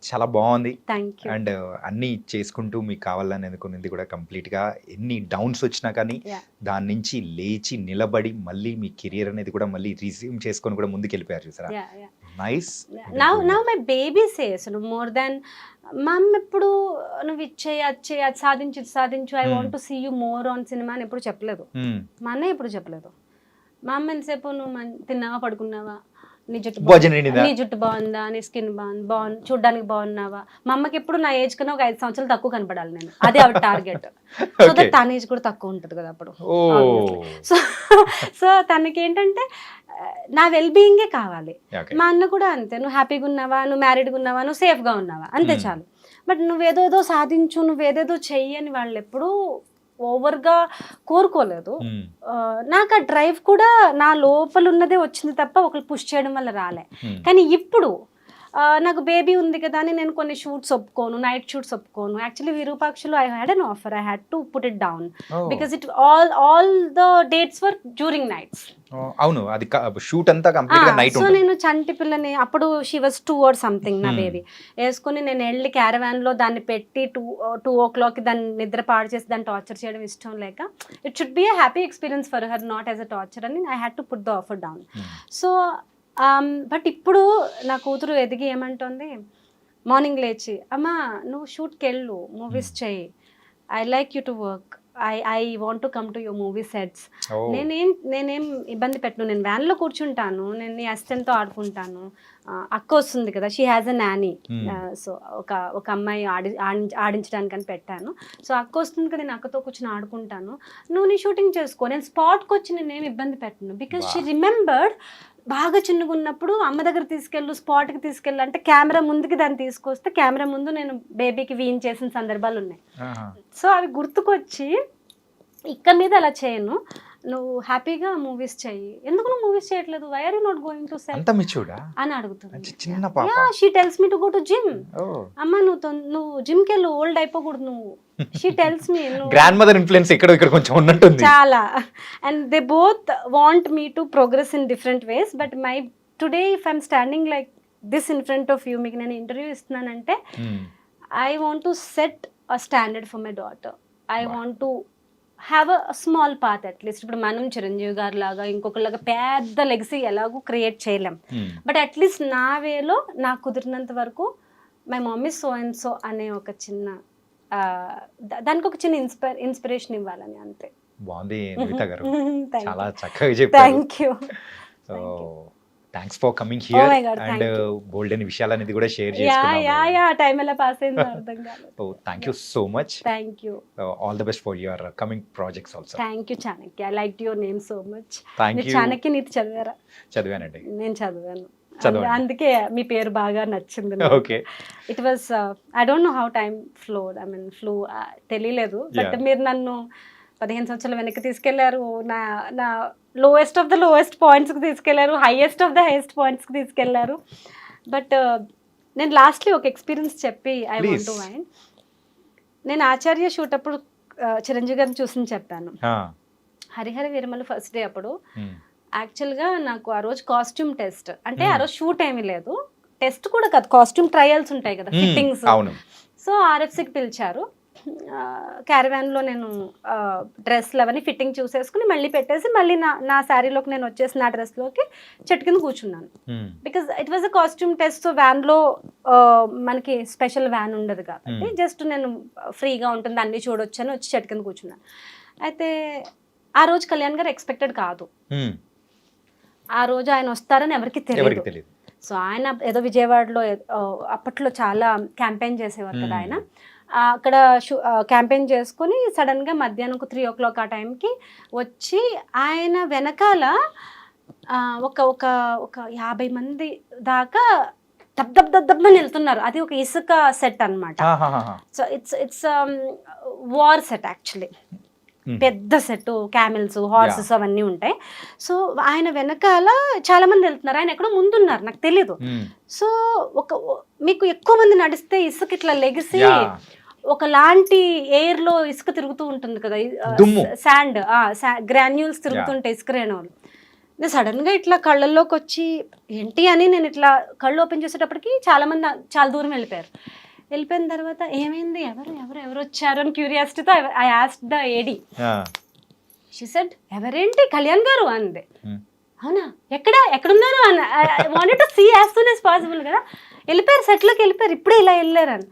చాలా బాగుంది. Thank you. అండ్ అన్నీ చేసుకుంటూ మీకు కావాలని అనుకున్నది కూడా కంప్లీట్గా ఎన్ని డౌన్స్ వచ్చినా కానీ దాని నుంచి లేచి నిలబడి మళ్ళీ మీ కెరియర్ అనేది కూడా మళ్ళీ రిజ్యూమ్ చేసుకొని కూడా ముందుకు వెళ్ళిపోయారు చూసారా. Nice. Now my baby says more than mom ఎప్పుడు నువ్వు ఇచ్చేయి అది సాధించు I want to see you more on cinema అని ఎప్పుడు చెప్పలేదు. మా అన్నయ్య ఎప్పుడు చెప్పలేదు. మా అమ్మ ఎంతసేపు నువ్వు తిన్నావా పడుకున్నావా, నీ జుట్టు బాగుందా, నీ స్కిన్ బాగుంది చూడ్డానికి బాగున్నావా. మా అమ్మకి ఎప్పుడు నా ఏజ్ కన్నా ఒక 5 సంవత్సరాలు తక్కువ కనపడాలి నేను, అదే ఆవిడ టార్గెట్. సో దట్ తన ఏజ్ కూడా తక్కువ ఉంటుంది కదా అప్పుడు. సో తనకి ఏంటంటే నా వెల్ బీయింగే కావాలి. మా అన్న కూడా అంతే, నువ్వు హ్యాపీగా ఉన్నావా, నువ్వు మ్యారీడ్గా ఉన్నావా, నువ్వు సేఫ్గా ఉన్నావా, అంతే చాలు. బట్ నువ్వేదేదో సాధించు, నువ్వేదేదో చెయ్యి అని వాళ్ళు ఎప్పుడూ ఓవర్గా కోరుకోలేదు. నాకు ఆ డ్రైవ్ కూడా నా లోపల ఉన్నదే వచ్చింది తప్ప ఒకరు పుష్ చేయడం వల్ల రాలే. కానీ ఇప్పుడు నాకు బేబీ ఉంది కదా అని నేను కొన్ని షూట్స్ ఒప్పుకోను, నైట్ షూట్స్ ఒప్పుకోను. యాక్చువల్లీ విరూపాక్షలో I had an offer, I had to put it down because it all the dates were during nights. అవును, అది షూట్ అంతా కంప్లీట్ గా నైట్. సో నేను చంటి పిల్లని అప్పుడు షీ వాజ్ 2 or something నా బేబీ వేసుకుని నేను వెళ్ళి క్యారవాన్ లో దాన్ని పెట్టి 2 o'clock దాన్ని నిద్ర పాడు చేసి దాన్ని టార్చర్ చేయడం ఇష్టం లేక, it should be a happy experience for her, not as a torture అని I had to put the offer down. So but ఇప్పుడు నా కూతురు ఎదిగి ఏమంటుంది, మార్నింగ్ లేచి అమ్మా నువ్వు షూట్కి వెళ్ళు, మూవీస్ చెయ్యి, I like you to work, I want to come to your movie sets. నేనేం ఇబ్బంది పెట్టను, నేను వ్యాన్లో కూర్చుంటాను, నేను నీ అసిస్టెంట్తో ఆడుకుంటాను, అక్క వస్తుంది కదా, she has a Nani. Hmm. So ఒక అమ్మాయి ఆడించడానికి అని పెట్టాను. సో అక్క వస్తుంది కదా, నేను అక్కతో కూర్చొని ఆడుకుంటాను, నువ్వు నీ షూటింగ్ చేసుకో, నేను స్పాట్కి వచ్చి నేనేమి ఇబ్బంది పెట్టను. బికాజ్ షీ రిమెంబర్డ్ బాగా చిన్నగా ఉన్నప్పుడు అమ్మ దగ్గర తీసుకెళ్ళు, స్పాట్కి తీసుకెళ్ళు అంటే కెమెరా ముందుకి దాన్ని తీసుకొస్తే కెమెరా ముందు నేను బేబీకి వీన్ చేసిన సందర్భాలు ఉన్నాయి. సో అవి గుర్తుకొచ్చి ఇక్క మీద అలా చేయను, నువ్వు హ్యాపీగా మూవీస్ చెయ్యి, ఎందుకు నువ్వు మూవీస్ చేయట్లేదు, why are you not going to set అంత మిచ్యూడా అని అడుగుతుంది. చిన్న పాప. Yeah, she tells me to go to gym. Oh. అమ్మ నువ్వు జిమ్కి వెళ్ళు, ఓల్డ్ అయిపోకూడదు నువ్వు. She tells me grandmother influence ఇక్కడ ఇక్కడ కొంచెం ఉన్నట్టుంది. చాలా. And they both want me to progress in different ways. But my today if I'm standing like this in front of you, మీకు నేను interview ఇస్తున్నానంటే I want to set a standard for my daughter. I want to have a small path at least. ఇప్పుడు మనం చిరంజీవి గారి లాగా ఇంకొకలాగా పెద్ద లెగసీ ఎలాగూ క్రియేట్ చేయలేం. బట్ అట్లీస్ట్ నా వేలో నాకు కుదిరినంత వరకు my mummy so and so అనే ఒక చిన్న దానికి ఒక చిన్న ఇన్స్పిరేషన్ ఇవ్వాలని, అంతే. బాగుంది నివేత గారు, Thank చాలా you. చక్కగా చెప్పారు. Thank you. So thanks for coming here my God, and thank you. బోల్డెన్ విషయాలు అనేది కూడా షేర్ యా చేసుకున్నాము. టైం ఎలా పాస్ అయిందో అర్థం కాలేదు. So thank you so much. Thank you. All the best for your coming projects also. Thank you Chanakya. I like your name so much. Thank మీరు యూ. చాణక్య నీతి చదివారా? చదివానండి. నేను చదివాను. చదవండి. అందుకే మీ పేరు బాగా నచ్చింది. Okay. It was I don't know how time flowed. I mean flew తెలియలేదు. But Yeah. మీరు నన్ను 15 సంవత్సరాల వెనక్కి తీసుకెళ్లారు, నా లోయెస్ట్ ఆఫ్ ద లోయెస్ట్ పాయింట్స్కి తీసుకెళ్లారు, హైయెస్ట్ ఆఫ్ ద హైయెస్ట్ పాయింట్స్కి తీసుకెళ్లారు. బట్ నేను లాస్ట్లీ ఒక ఎక్స్పీరియన్స్ చెప్పి ఐ వాంట్ టు వైండ్. నేను ఆచార్య షూట్ అప్పుడు చిరంజీవి గారిని చూసి చెప్పాను. హరిహర వీరమల ఫస్ట్ డే అప్పుడు యాక్చువల్గా నాకు ఆ రోజు కాస్ట్యూమ్ టెస్ట్, అంటే ఆ రోజు షూట్ ఏమీ లేదు, టెస్ట్ కూడా కాదు, కాస్ట్యూమ్ ట్రయల్స్ ఉంటాయి కదా, ఫిట్టింగ్స్. అవును. సో ఆర్ఎఫ్సికి పిలిచారు. క్యారవాన్లో నేను డ్రెస్లు అవన్నీ ఫిట్టింగ్ చూసేసుకుని మళ్ళీ పెట్టేసి మళ్ళీ నా శారీలోకి నేను వచ్చేసి నా డ్రెస్లోకి చెట్టు కింద కూర్చున్నాను. Because it was a costume test. So వ్యాన్లో మనకి స్పెషల్ వ్యాన్ ఉండదు కాబట్టి జస్ట్ నేను ఫ్రీగా ఉంటుంది అన్నీ చూడొచ్చు అని వచ్చి చెట్టు కింద కూర్చున్నాను. అయితే ఆ రోజు కళ్యాణ్ గారు ఎక్స్పెక్టెడ్ కాదు. ఆ రోజు ఆయన వస్తారని ఎవరికి తెలియదు. సో ఆయన ఏదో విజయవాడలో అప్పట్లో చాలా క్యాంపెయిన్ చేసేవారు కదా ఆయన. అక్కడ క్యాంపెయిన్ చేసుకుని సడన్గా మధ్యాహ్నం 3 o'clock ఆ టైంకి వచ్చి ఆయన వెనకాల ఒక 50 మంది దాకా దబ్బని వెళ్తున్నారు. అది ఒక ఇసుక సెట్ అన్నమాట. So its war set actually. పెద్ద సెట్, క్యామెల్స్, హార్సెస్ అవన్నీ ఉంటాయి. సో ఆయన వెనకాల చాలా మంది వెళ్తున్నారు, ఆయన ఎక్కడో ముందున్నారు, నాకు తెలీదు. సో మీకు ఎక్కువ మంది నడిస్తే ఇసుక ఇట్లా లెగిసి ఒకలాంటి ఎయిర్ లో ఇసుక తిరుగుతూ ఉంటుంది కదా, శాండ్ గ్రాన్యూల్స్ తిరుగుతుంటాయి ఇసుక రేణువులు. నేను సడన్ గా ఇట్లా కళ్ళల్లోకి వచ్చి ఏంటి అని నేను ఇట్లా కళ్ళు ఓపెన్ చేసేటప్పటికి చాలా మంది చాలా దూరం వెళ్ళిపోయిన తర్వాత ఏమైంది, ఎవరు వచ్చారు అని క్యూరియాసిటీతో I asked the AD. She said ఎవరేంటి, కళ్యాణ్ గారు అంది. అవునా, ఎక్కడున్నారు అని. I wanted to see as soon as possible కదా. వెళ్ళిపోయారు, సెట్లోకి వెళ్ళిపోయారు, ఇప్పుడే ఇలా వెళ్ళారు అని.